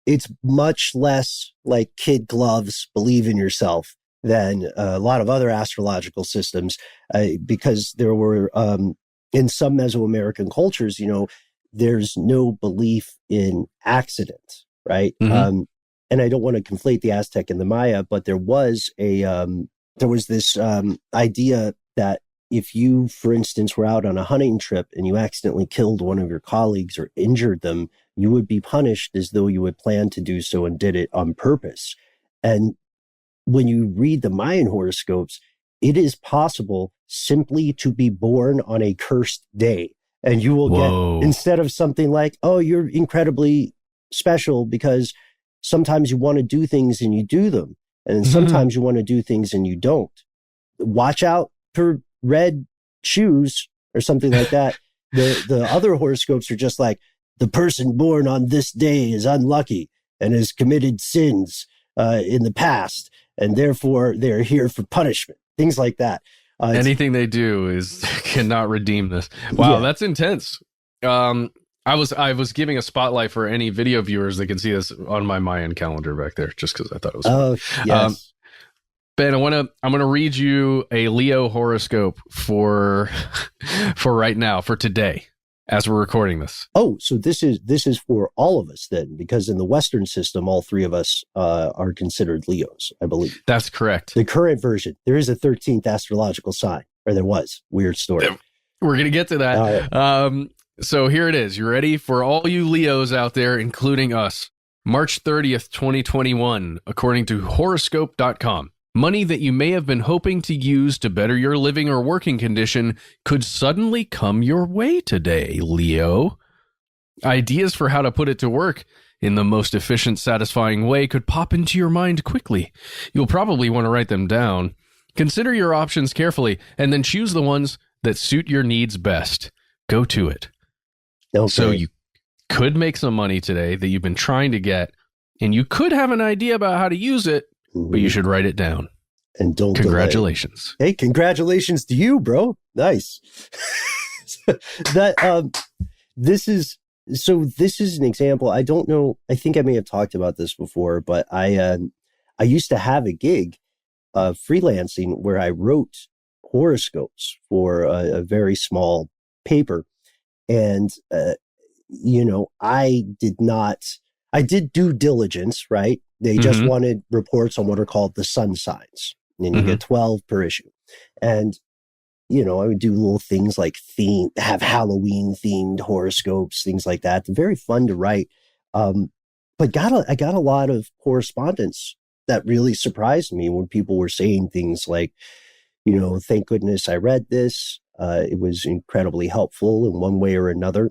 it's much less like kid gloves, believe in yourself, than a lot of other astrological systems, because there were, in some Mesoamerican cultures, you know, there's no belief in accident, right? Mm-hmm. And I don't want to conflate the Aztec and the Maya, but there was this idea that if you, for instance, were out on a hunting trip and you accidentally killed one of your colleagues or injured them, you would be punished as though you had planned to do so and did it on purpose. And when you read the Mayan horoscopes, it is possible simply to be born on a cursed day. And you will get, instead of something like, oh, you're incredibly special because sometimes you want to do things and you do them. And sometimes you want to do things and you don't. Watch out for red shoes or something like that. The other horoscopes are just like, the person born on this day is unlucky and has committed sins in the past, and therefore they're here for punishment. Things like that. Anything they do cannot redeem this. Wow, yeah. That's intense. I was giving a spotlight for any video viewers that can see this on my Mayan calendar back there, just because I thought it was fun. Yes. Ben, I'm gonna read you a Leo horoscope for right now, for today. as we're recording this. Oh, so this is for all of us then, because in the Western system, all three of us are considered Leos, I believe. That's correct. The current version, there is a 13th astrological sign, or there was. Weird story. We're going to get to that. Right. So here it is. You ready? For all you Leos out there, including us, March 30th, 2021, according to horoscope.com. Money that you may have been hoping to use to better your living or working condition could suddenly come your way today, Leo. Ideas for how to put it to work in the most efficient, satisfying way could pop into your mind quickly. You'll probably want to write them down. Consider your options carefully and then choose the ones that suit your needs best. Go to it. Okay. So you could make some money today that you've been trying to get, and you could have an idea about how to use it, but you should write it down. And don't Congratulations. delay. Hey, congratulations to you, bro. Nice. This is an example. I don't know. I think I may have talked about this before, but I used to have a gig freelancing where I wrote horoscopes for a very small paper. And, I did due diligence, right? They just wanted reports on what are called the sun signs. And you get 12 per issue. And, I would do little things like have Halloween themed horoscopes, things like that. They're very fun to write. But I got a lot of correspondence that really surprised me when people were saying things like, thank goodness I read this. It was incredibly helpful in one way or another.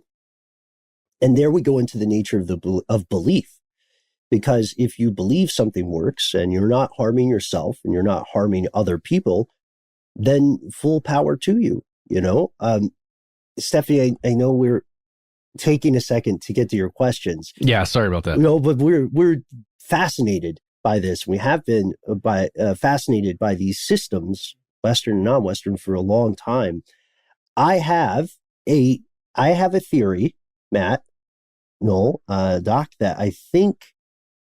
And there we go into the nature of belief. Because if you believe something works and you're not harming yourself and you're not harming other people, then full power to you, Stephanie, I know we're taking a second to get to your questions. Yeah, sorry about that. But we're fascinated by this. We have been fascinated by these systems, Western and non-Western, for a long time. I have a theory, Matt, Noel, Doc, that I think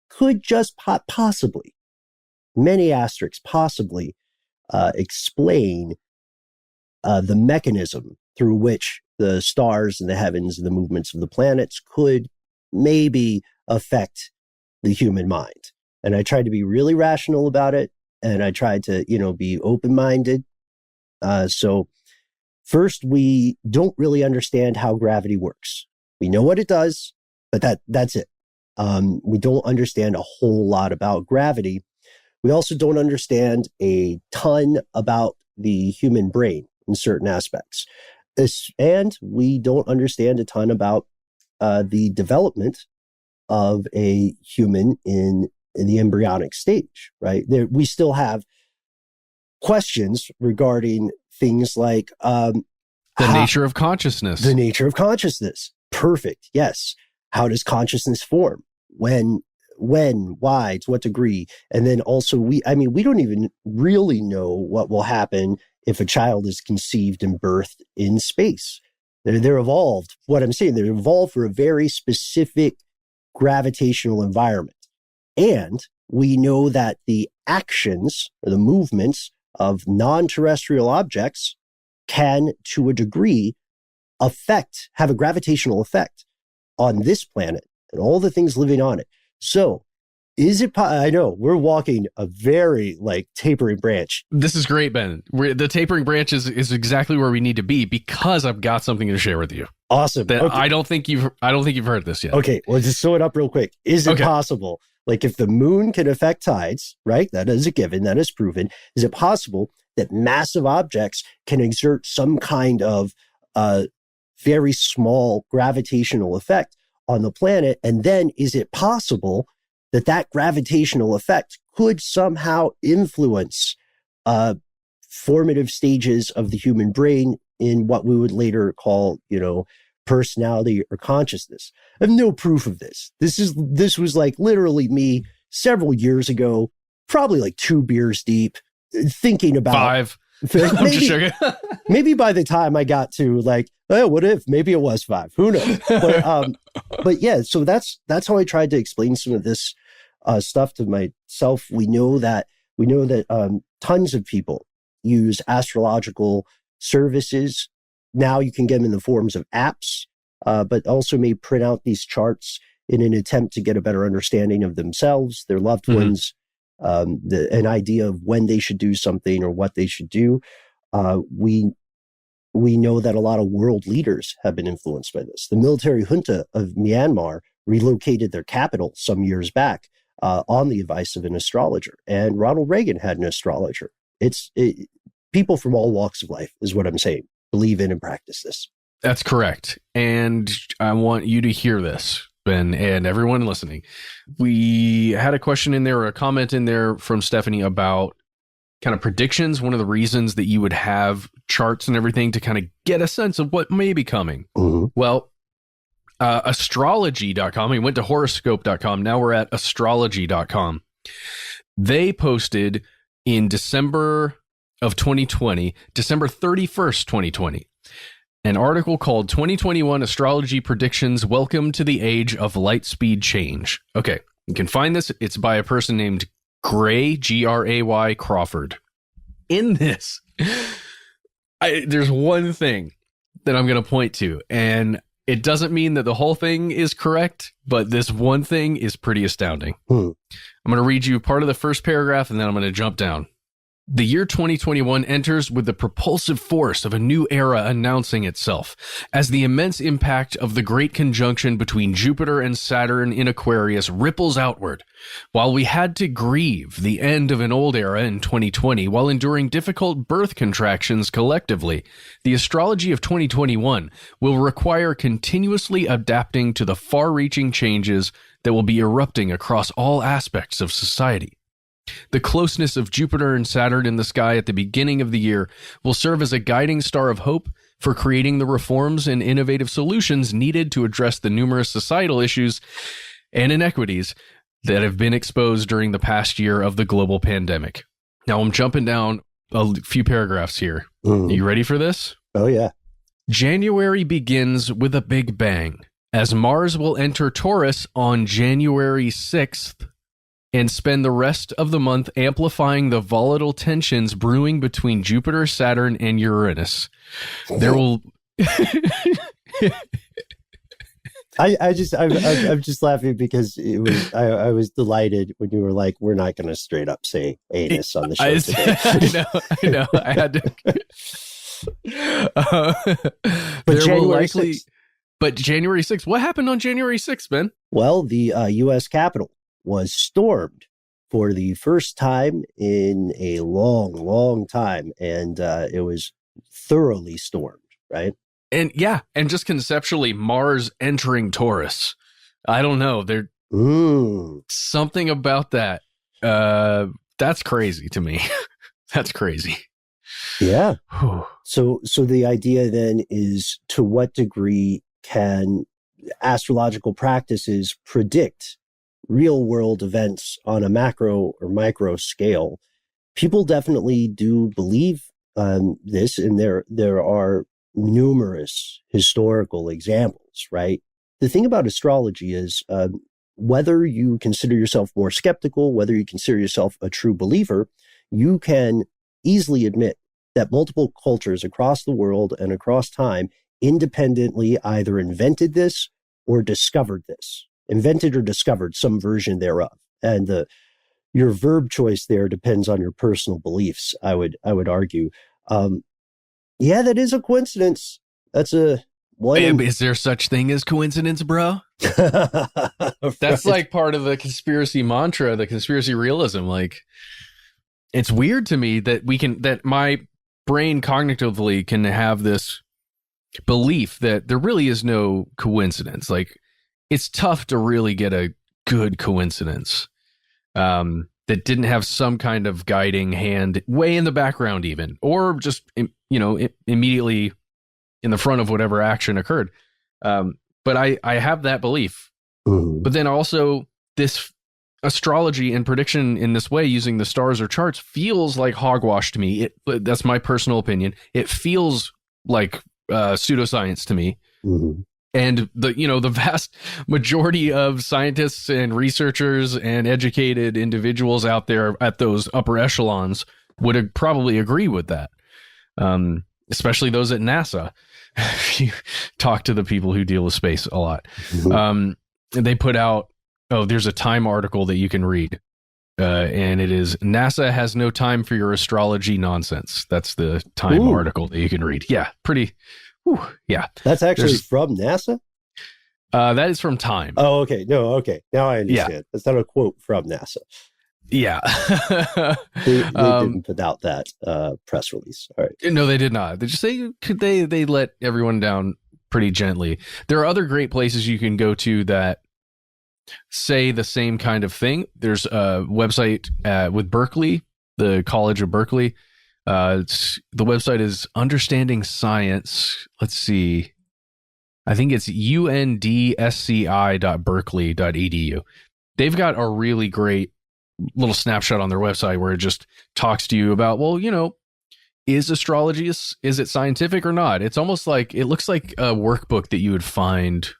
could just possibly, many asterisks, possibly explain the mechanism through which the stars and the heavens and the movements of the planets could maybe affect the human mind. And I tried to be really rational about it. And I tried to, be open-minded. So first, we don't really understand how gravity works. We know what it does, but that's it. We don't understand a whole lot about gravity. We also don't understand a ton about the human brain in certain aspects. And we don't understand a ton about the development of a human in the embryonic stage, right? We still have questions regarding things like the nature of consciousness. The nature of consciousness. Perfect. Yes. How does consciousness form? When, why, to what degree? And then also we don't even really know what will happen if a child is conceived and birthed in space. They're evolved. What I'm saying, they're evolved for a very specific gravitational environment. And we know that the actions or the movements of non-terrestrial objects can, to a degree, have a gravitational effect on this planet and all the things living on it. So is it, I know we're walking a very tapering branch. This is great, Ben. The tapering branch is exactly where we need to be because I've got something to share with you. Awesome. That Okay. I don't think you've heard this yet. Okay. Well, just sew it up real quick. Is it possible, if the moon can affect tides, right? That is a given. That is proven. Is it possible that massive objects can exert some kind of very small gravitational effect on the planet? And then is it possible that gravitational effect could somehow influence formative stages of the human brain in what we would later call, personality or consciousness? I have no proof of this. This was literally me several years ago, probably 2 beers deep, thinking about 5. I'm just joking. Maybe by the time I got to what if maybe it was 5? Who knows? But yeah, so that's how I tried to explain some of this stuff to myself. We know that tons of people use astrological services. Now you can get them in the forms of apps. but also may print out these charts in an attempt to get a better understanding of themselves, their loved ones, an idea of when they should do something or what they should do. We know that a lot of world leaders have been influenced by this. The military junta of Myanmar relocated their capital some years back on the advice of an astrologer, and Ronald Reagan had an astrologer. People from all walks of life, is what I'm saying, believe in and practice this. That's correct. And I want you to hear this, Ben, and everyone listening. We had a question in there, or a comment in there from Stephanie about kind of predictions. One of the reasons that you would have charts and everything to kind of get a sense of what may be coming. Mm-hmm. Well, astrology.com, we went to horoscope.com. Now we're at astrology.com. They posted in December of 2020, December 31st, 2020, an article called 2021 Astrology Predictions, Welcome to the Age of Light Speed Change. Okay, you can find this. It's by a person named Gray, Gray Crawford. In this, there's one thing that I'm going to point to, and it doesn't mean that the whole thing is correct, but this one thing is pretty astounding. I'm going to read you part of the first paragraph, and then I'm going to jump down. The year 2021 enters with the propulsive force of a new era announcing itself, as the immense impact of the great conjunction between Jupiter and Saturn in Aquarius ripples outward. While we had to grieve the end of an old era in 2020 while enduring difficult birth contractions collectively, the astrology of 2021 will require continuously adapting to the far-reaching changes that will be erupting across all aspects of society. The closeness of Jupiter and Saturn in the sky at the beginning of the year will serve as a guiding star of hope for creating the reforms and innovative solutions needed to address the numerous societal issues and inequities that have been exposed during the past year of the global pandemic. Now I'm jumping down a few paragraphs here. Are you ready for this? Oh, yeah. January begins with a big bang, as Mars will enter Taurus on January 6th, and spend the rest of the month amplifying the volatile tensions brewing between Jupiter, Saturn, and Uranus. There will... I'm just laughing because I was delighted when you were like, we're not going to straight up say anus on the show today. I know. I had to... But January 6th. But January 6th, what happened on January 6th, Ben? Well, the U.S. Capitol was stormed for the first time in a long, long time. And it was thoroughly stormed, right? And yeah, and just conceptually, Mars entering Taurus. I don't know. There's something about that. That's crazy to me. That's crazy. Yeah. So the idea then is, to what degree can astrological practices predict real world events on a macro or micro scale? People definitely do believe this, and there are numerous historical examples, right? The thing about astrology is whether you consider yourself more skeptical, whether you consider yourself a true believer, you can easily admit that multiple cultures across the world and across time independently either invented this or discovered this. Invented or discovered some version thereof. And your verb choice there depends on your personal beliefs, I would argue. Yeah, that is a coincidence. That's a one. Is there such thing as coincidence, bro? That's like part of the conspiracy mantra, the conspiracy realism. Like, it's weird to me that my brain cognitively can have this belief that there really is no coincidence. Like, it's tough to really get a good coincidence that didn't have some kind of guiding hand way in the background even, or just, immediately in the front of whatever action occurred. But I have that belief. Mm-hmm. But then also this astrology and prediction in this way, using the stars or charts, feels like hogwash to me. That's my personal opinion. It feels like pseudoscience to me. Mm-hmm. And the vast majority of scientists and researchers and educated individuals out there at those upper echelons would probably agree with that. especially those at NASA. If you talk to the people who deal with space a lot, they put out, there's a Time article that you can read. And it is NASA has no time for your astrology nonsense. That's the Time article that you can read. Yeah, pretty. Yeah. That's actually from NASA? That is from Time. Oh, okay. No, okay. Now I understand. Yeah. That's not a quote from NASA. Yeah. They didn't put out that press release. All right. No, they did not. They just say they let everyone down pretty gently. There are other great places you can go to that say the same kind of thing. There's a website with Berkeley, the College of Berkeley. The website is Understanding Science. Let's see. I think it's undsci.berkeley.edu. They've got a really great little snapshot on their website where it just talks to you about, is astrology, is it scientific or not? It's almost like, it looks like a workbook that you would find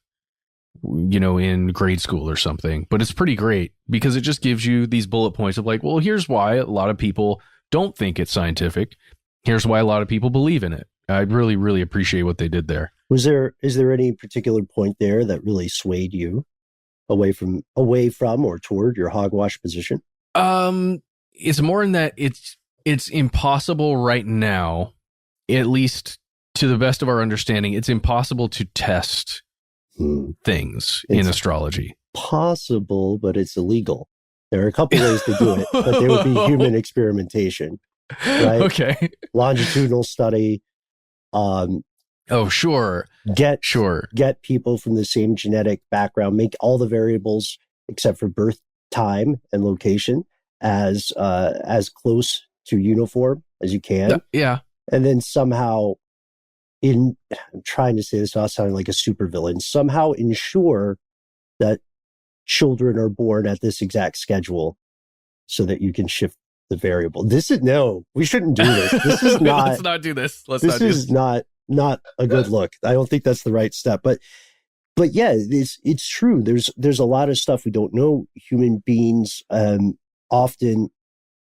in grade school or something, but it's pretty great because it just gives you these bullet points of like, well, here's why a lot of people don't think it's scientific. Here's why a lot of people believe in it. I really, really appreciate what they did there. Is there any particular point there that really swayed you away from or toward your hogwash position? It's more in that it's impossible right now, at least to the best of our understanding, it's impossible to test things in astrology. Possible, but it's illegal. There are a couple ways to do it, but there would be human experimentation, right? Okay. Longitudinal study. Sure. Get people from the same genetic background, make all the variables except for birth time and location as close to uniform as you can. Yeah. And then somehow I'm trying to say this without sounding like a supervillain, somehow ensure that children are born at this exact schedule so that you can shift the variable. We shouldn't do this. This is not. Let's not do this. This is not a good look. I don't think that's the right step. But yeah, it's true. There's a lot of stuff we don't know. Human beings often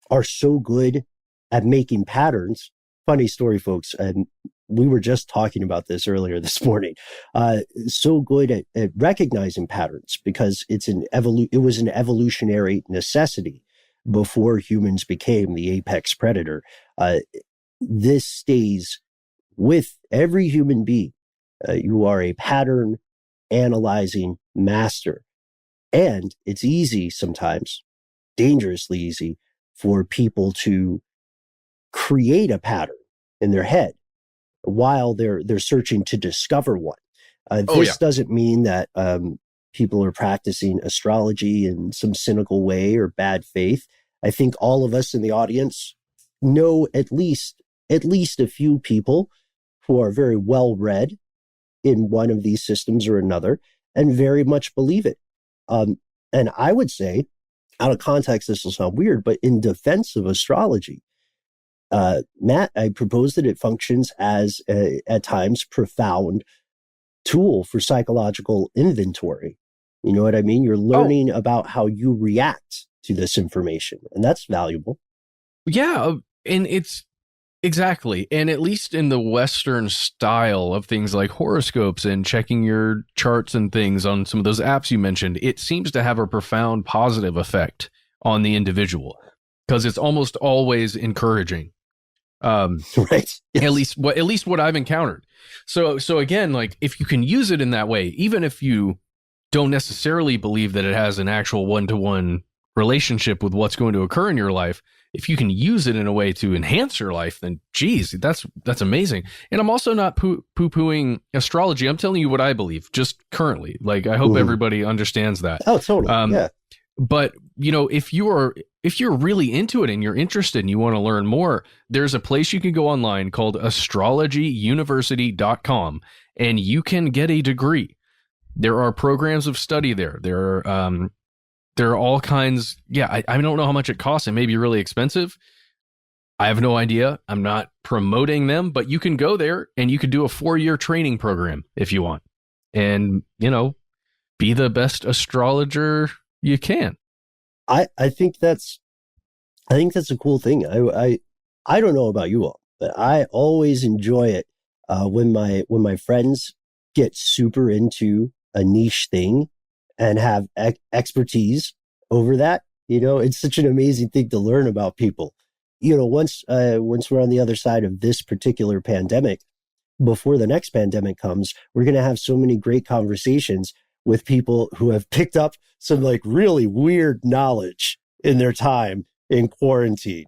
are so good at making patterns. Funny story, folks. And we were just talking about this earlier this morning. So good at recognizing patterns because it was an evolutionary necessity before humans became the apex predator. This stays with every human being. You are a pattern analyzing master. And it's easy sometimes, dangerously easy, for people to create a pattern in their head while they're searching to discover one. This doesn't mean that people are practicing astrology in some cynical way or bad faith. I think all of us in the audience know at least a few people who are very well read in one of these systems or another and very much believe it. And I would say, out of context, this will sound weird, but in defense of astrology, Matt, I propose that it functions as at times profound tool for psychological inventory. You know what I mean? You're learning about how you react to this information, and that's valuable. Yeah, and it's exactly. And at least in the Western style of things like horoscopes and checking your charts and things on some of those apps you mentioned, it seems to have a profound positive effect on the individual because it's almost always encouraging. Right. Yes. At least what I've encountered. So again, like if you can use it in that way, even if you don't necessarily believe that it has an actual one-to-one relationship with what's going to occur in your life, if you can use it in a way to enhance your life, then geez, that's amazing. And I'm also not poo-pooing astrology. I'm telling you what I believe just currently. Like I hope everybody understands that. Oh, totally. Yeah. But if you're really into it and you're interested and you want to learn more, there's a place you can go online called astrologyuniversity.com and you can get a degree. There are programs of study there. There are all kinds. Yeah, I don't know how much it costs. It may be really expensive. I have no idea. I'm not promoting them, but you can go there and you could do a 4-year training program if you want. And, be the best astrologer you can. I think that's a cool thing. I don't know about you all, But I always enjoy it when my friends get super into a niche thing and have expertise over that. It's such an amazing thing to learn about people. Once we're on the other side of this particular pandemic, before the next pandemic comes, we're going to have so many great conversations with people who have picked up some like really weird knowledge in their time in quarantine.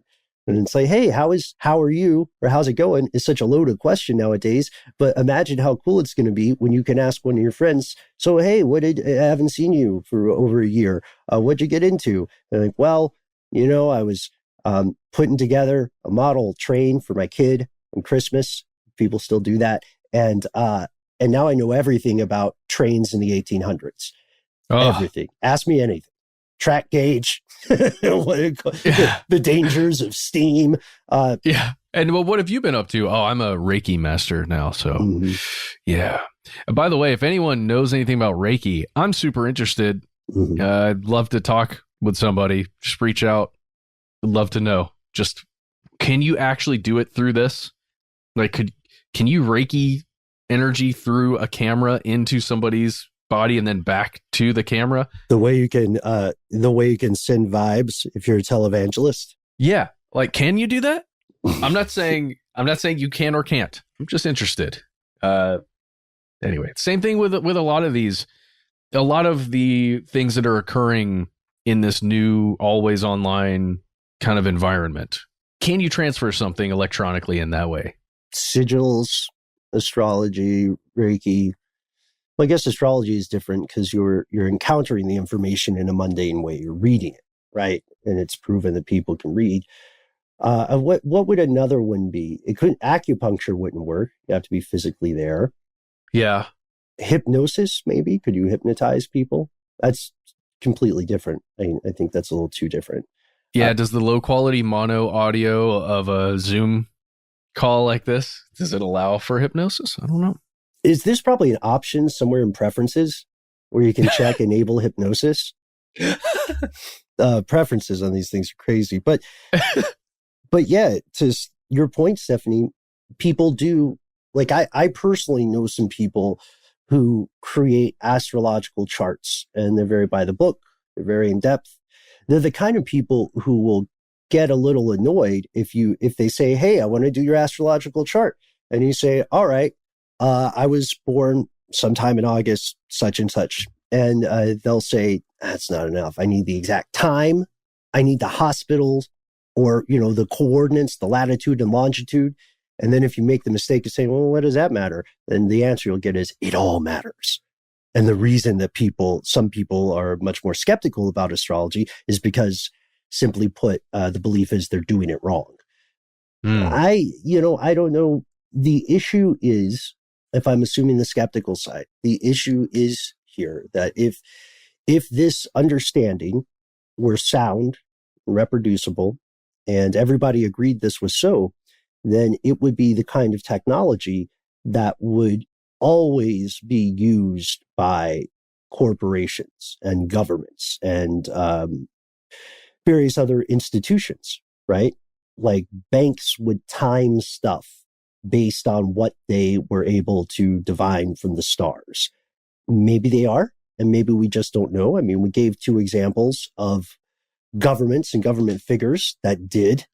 And it's like, hey, how are you, or how's it going? Is such a loaded question nowadays. But imagine how cool it's going to be when you can ask one of your friends, so, hey, I haven't seen you for over a year. What'd you get into? And like, well, I was putting together a model train for my kid on Christmas. People still do that. And now I know everything about trains in the 1800s. Oh. Everything. Ask me anything. Track gauge, the dangers of steam. Yeah. And well, what have you been up to? Oh, I'm a Reiki master now. So yeah. And by the way, if anyone knows anything about Reiki, I'm super interested. I'd love to talk with somebody. Just reach out. I'd love to know. Just, can you actually do it through this? Like, can you Reiki energy through a camera into somebody's body and then back to the camera? The way you can send vibes if you're a televangelist. Yeah. Like, can you do that? I'm not saying you can or can't. I'm just interested. Anyway, same thing with a lot of the things that are occurring in this new always online kind of environment. Can you transfer something electronically in that way? Sigils, astrology, Reiki. Well, I guess astrology is different because you're encountering the information in a mundane way. You're reading it, right? And it's proven that people can read. What would another one be? Acupuncture wouldn't work. You have to be physically there. Yeah. Hypnosis, maybe. Could you hypnotize people? That's completely different. I think that's a little too different. Yeah. Does the low quality mono audio of a Zoom call like this, does it allow for hypnosis? I don't know. Is this probably an option somewhere in preferences where you can check enable hypnosis? Preferences on these things are crazy. But yeah, to your point, Stephanie, people do, like I personally know some people who create astrological charts, and they're very by the book. They're very in depth. They're the kind of people who will get a little annoyed if they say, hey, I want to do your astrological chart. And you say, all right, I was born sometime in August, such and such. And they'll say, that's not enough. I need the exact time. I need the hospitals or, the coordinates, the latitude and longitude. And then if you make the mistake of saying, well, what does that matter? Then the answer you'll get is, it all matters. And the reason that some people are much more skeptical about astrology is because, simply put, the belief is they're doing it wrong. I don't know. The issue is, if I'm assuming the skeptical side, the issue is here that if this understanding were sound, reproducible, and everybody agreed this was so, then it would be the kind of technology that would always be used by corporations and governments and various other institutions, right? Like banks would time stuff based on what they were able to divine from the stars. Maybe they are, and maybe we just don't know. I mean, we gave 2 examples of governments and government figures that did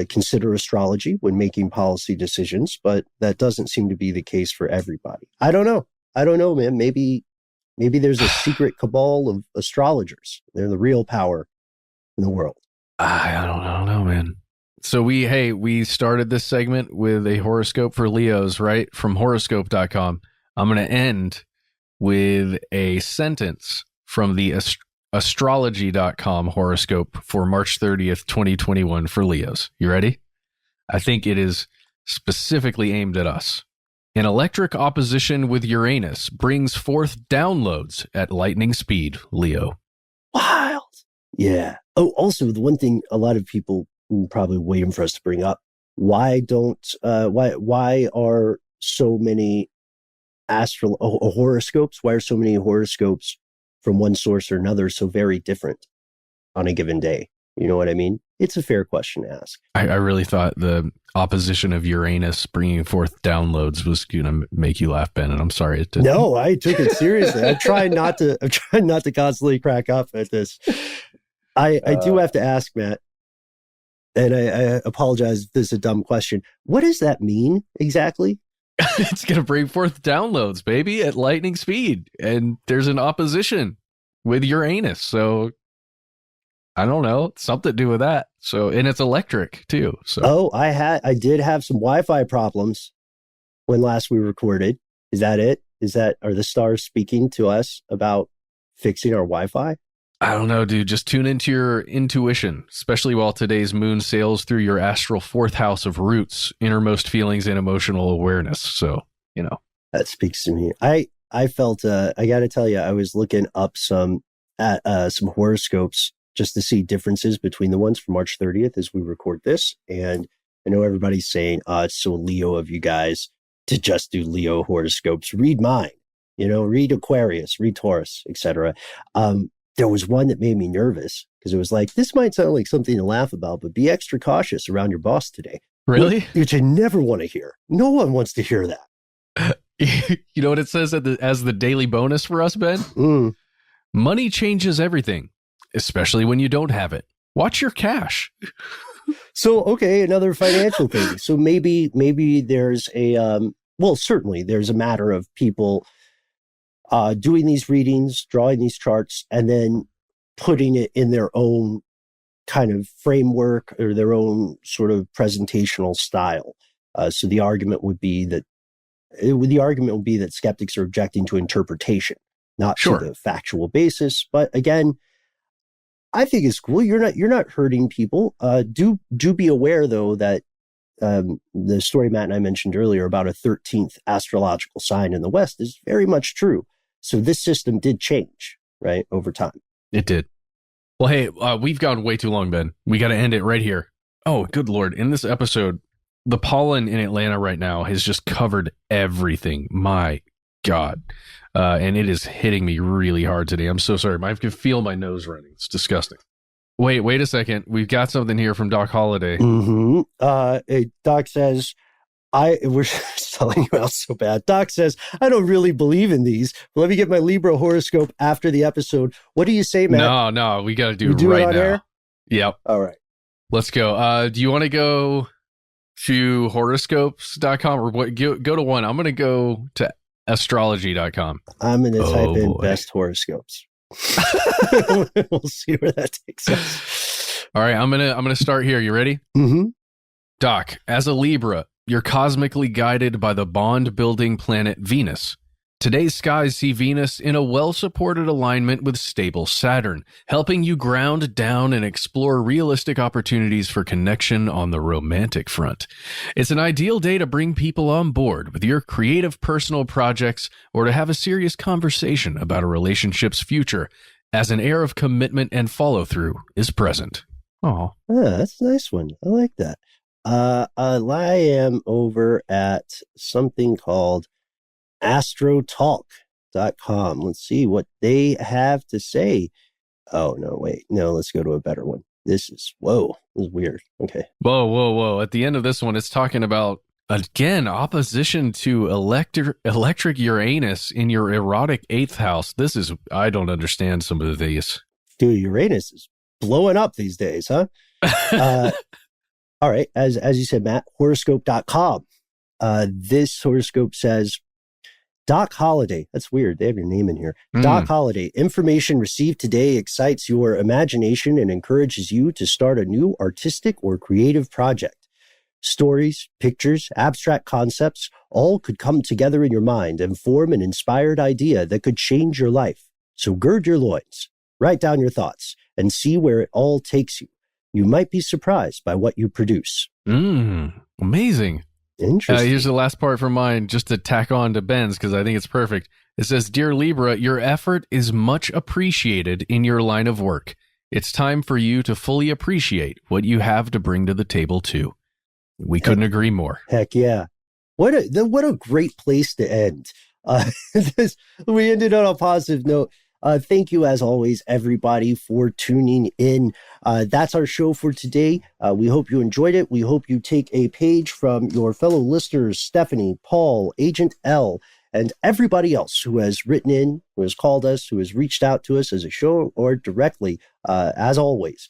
consider astrology when making policy decisions, but that doesn't seem to be the case for everybody. I don't know, man. Maybe there's a secret cabal of astrologers. They're the real power in the world. I don't know, man. So we started this segment with a horoscope for Leos, right? From horoscope.com. I'm going to end with a sentence from the astrology.com horoscope for March 30th, 2021 for Leos. You ready? I think it is specifically aimed at us. An electric opposition with Uranus brings forth downloads at lightning speed, Leo. Wild. Yeah. Oh, also the one thing a lot of people probably waiting for us to bring up, why are so many horoscopes? Why are so many horoscopes from one source or another so very different on a given day? You know what I mean? It's a fair question to ask. I really thought the opposition of Uranus bringing forth downloads was going to make you laugh, Ben, and I'm sorry it didn't. No, I took it seriously. I'm trying not to constantly crack up at this. I do have to ask, Matt, and I apologize if this is a dumb question. What does that mean exactly? It's going to bring forth downloads, baby, at lightning speed. And there's an opposition with Uranus. So I don't know, something to do with that. So, and it's electric too. So, I did have some Wi-Fi problems when last we recorded. Is that it? Are the stars speaking to us about fixing our Wi-Fi? I don't know, dude. Just tune into your intuition, especially while today's moon sails through your astral fourth house of roots, innermost feelings, and emotional awareness. So, that speaks to me. I felt, I got to tell you, I was looking up some horoscopes just to see differences between the ones from March 30th as we record this. And I know everybody's saying, it's so Leo of you guys to just do Leo horoscopes. Read mine, read Aquarius, read Taurus, etc. There was one that made me nervous because it was like, this might sound like something to laugh about, but be extra cautious around your boss today. Really? Which I never want to hear. No one wants to hear that. You know what it says as the daily bonus for us, Ben? Money changes everything, especially when you don't have it. Watch your cash. So, okay, another financial thing. So maybe there's certainly there's a matter of people doing these readings, drawing these charts, and then putting it in their own kind of framework or their own sort of presentational style. So the argument would be that skeptics are objecting to interpretation, not to the factual basis. But again, I think it's cool. You're not hurting people. Do be aware though that the story Matt and I mentioned earlier about a 13th astrological sign in the West is very much true. So this system did change, right, over time. It did. Well, hey, we've gone way too long, Ben. We got to end it right here. Oh, good Lord. In this episode, the pollen in Atlanta right now has just covered everything. My God. And it is hitting me really hard today. I'm so sorry. I can feel my nose running. It's disgusting. Wait a second. We've got something here from Doc Holliday. Doc says, we're selling you out so bad. Doc says, I don't really believe in these. Let me get my Libra horoscope after the episode. What do you say, Matt? No, we got to do it right now. Air? Yep. All right. Let's go. Do you want to go to horoscopes.com or what? Go to one. I'm going to go to astrology.com. I'm going to type in best horoscopes. We'll see where that takes us. All right. I'm going to start here. You ready? Mm-hmm. Doc, as a Libra, you're cosmically guided by the bond-building planet Venus. Today's skies see Venus in a well-supported alignment with stable Saturn, helping you ground down and explore realistic opportunities for connection on the romantic front. It's an ideal day to bring people on board with your creative personal projects or to have a serious conversation about a relationship's future, as an air of commitment and follow-through is present. Oh, that's a nice one. I like that. I am over at something called astrotalk.com. Let's see what they have to say. Oh, no, wait. No, let's go to a better one. This is weird. Okay. Whoa. At the end of this one, it's talking about, again, opposition to electric Uranus in your erotic 8th house. I don't understand some of these. Dude, Uranus is blowing up these days, huh? All right. As you said, Matt, horoscope.com. This horoscope says, Doc Holliday. That's weird. They have your name in here. Doc Holliday. Information received today excites your imagination and encourages you to start a new artistic or creative project. Stories, pictures, abstract concepts, all could come together in your mind and form an inspired idea that could change your life. So gird your loins, write down your thoughts, and see where it all takes you. You might be surprised by what you produce. Amazing. Interesting. Here's the last part from mine, just to tack on to Ben's, because I think it's perfect. It says, Dear Libra, your effort is much appreciated in your line of work. It's time for you to fully appreciate what you have to bring to the table, too. We couldn't agree more. Heck yeah. What a great place to end. We ended on a positive note. Thank you, as always, everybody, for tuning in. That's our show for today. We hope you enjoyed it. We hope you take a page from your fellow listeners, Stephanie, Paul, Agent L, and everybody else who has written in, who has called us, who has reached out to us as a show or directly. As always,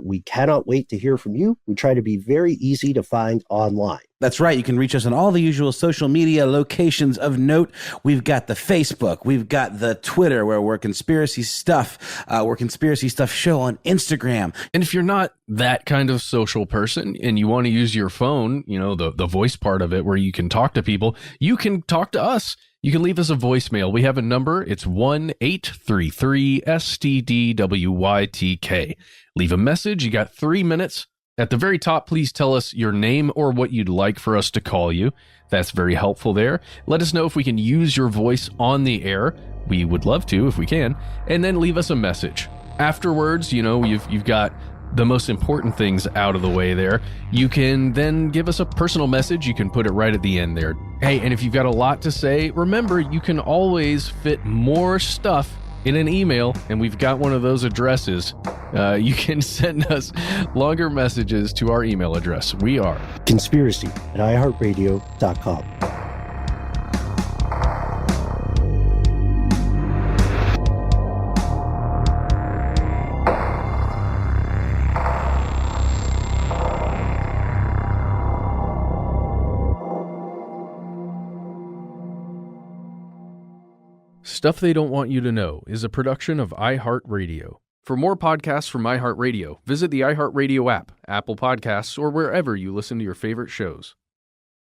we cannot wait to hear from you. We try to be very easy to find online. That's right. You can reach us on all the usual social media locations of note. We've got the Facebook. We've got the Twitter, where we're Conspiracy Stuff. We're Conspiracy Stuff Show on Instagram. And if you're not that kind of social person and you want to use your phone, you know, the voice part of it where you can talk to people, you can talk to us. You can leave us a voicemail. We have a number. It's 1-833-STDWYTK. Leave a message. You got 3 minutes. At the very top, please tell us your name or what you'd like for us to call you. That's very helpful there. Let us know if we can use your voice on the air. We would love to if we can. And then leave us a message. Afterwards, you know, you've got the most important things out of the way there. You can then give us a personal message. You can put it right at the end there. Hey, and if you've got a lot to say, remember, you can always fit more stuff in an email, and we've got one of those addresses. You can send us longer messages to our email address. We are conspiracy@iHeartRadio.com. Stuff They Don't Want You to Know is a production of iHeartRadio. For more podcasts from iHeartRadio, visit the iHeartRadio app, Apple Podcasts, or wherever you listen to your favorite shows.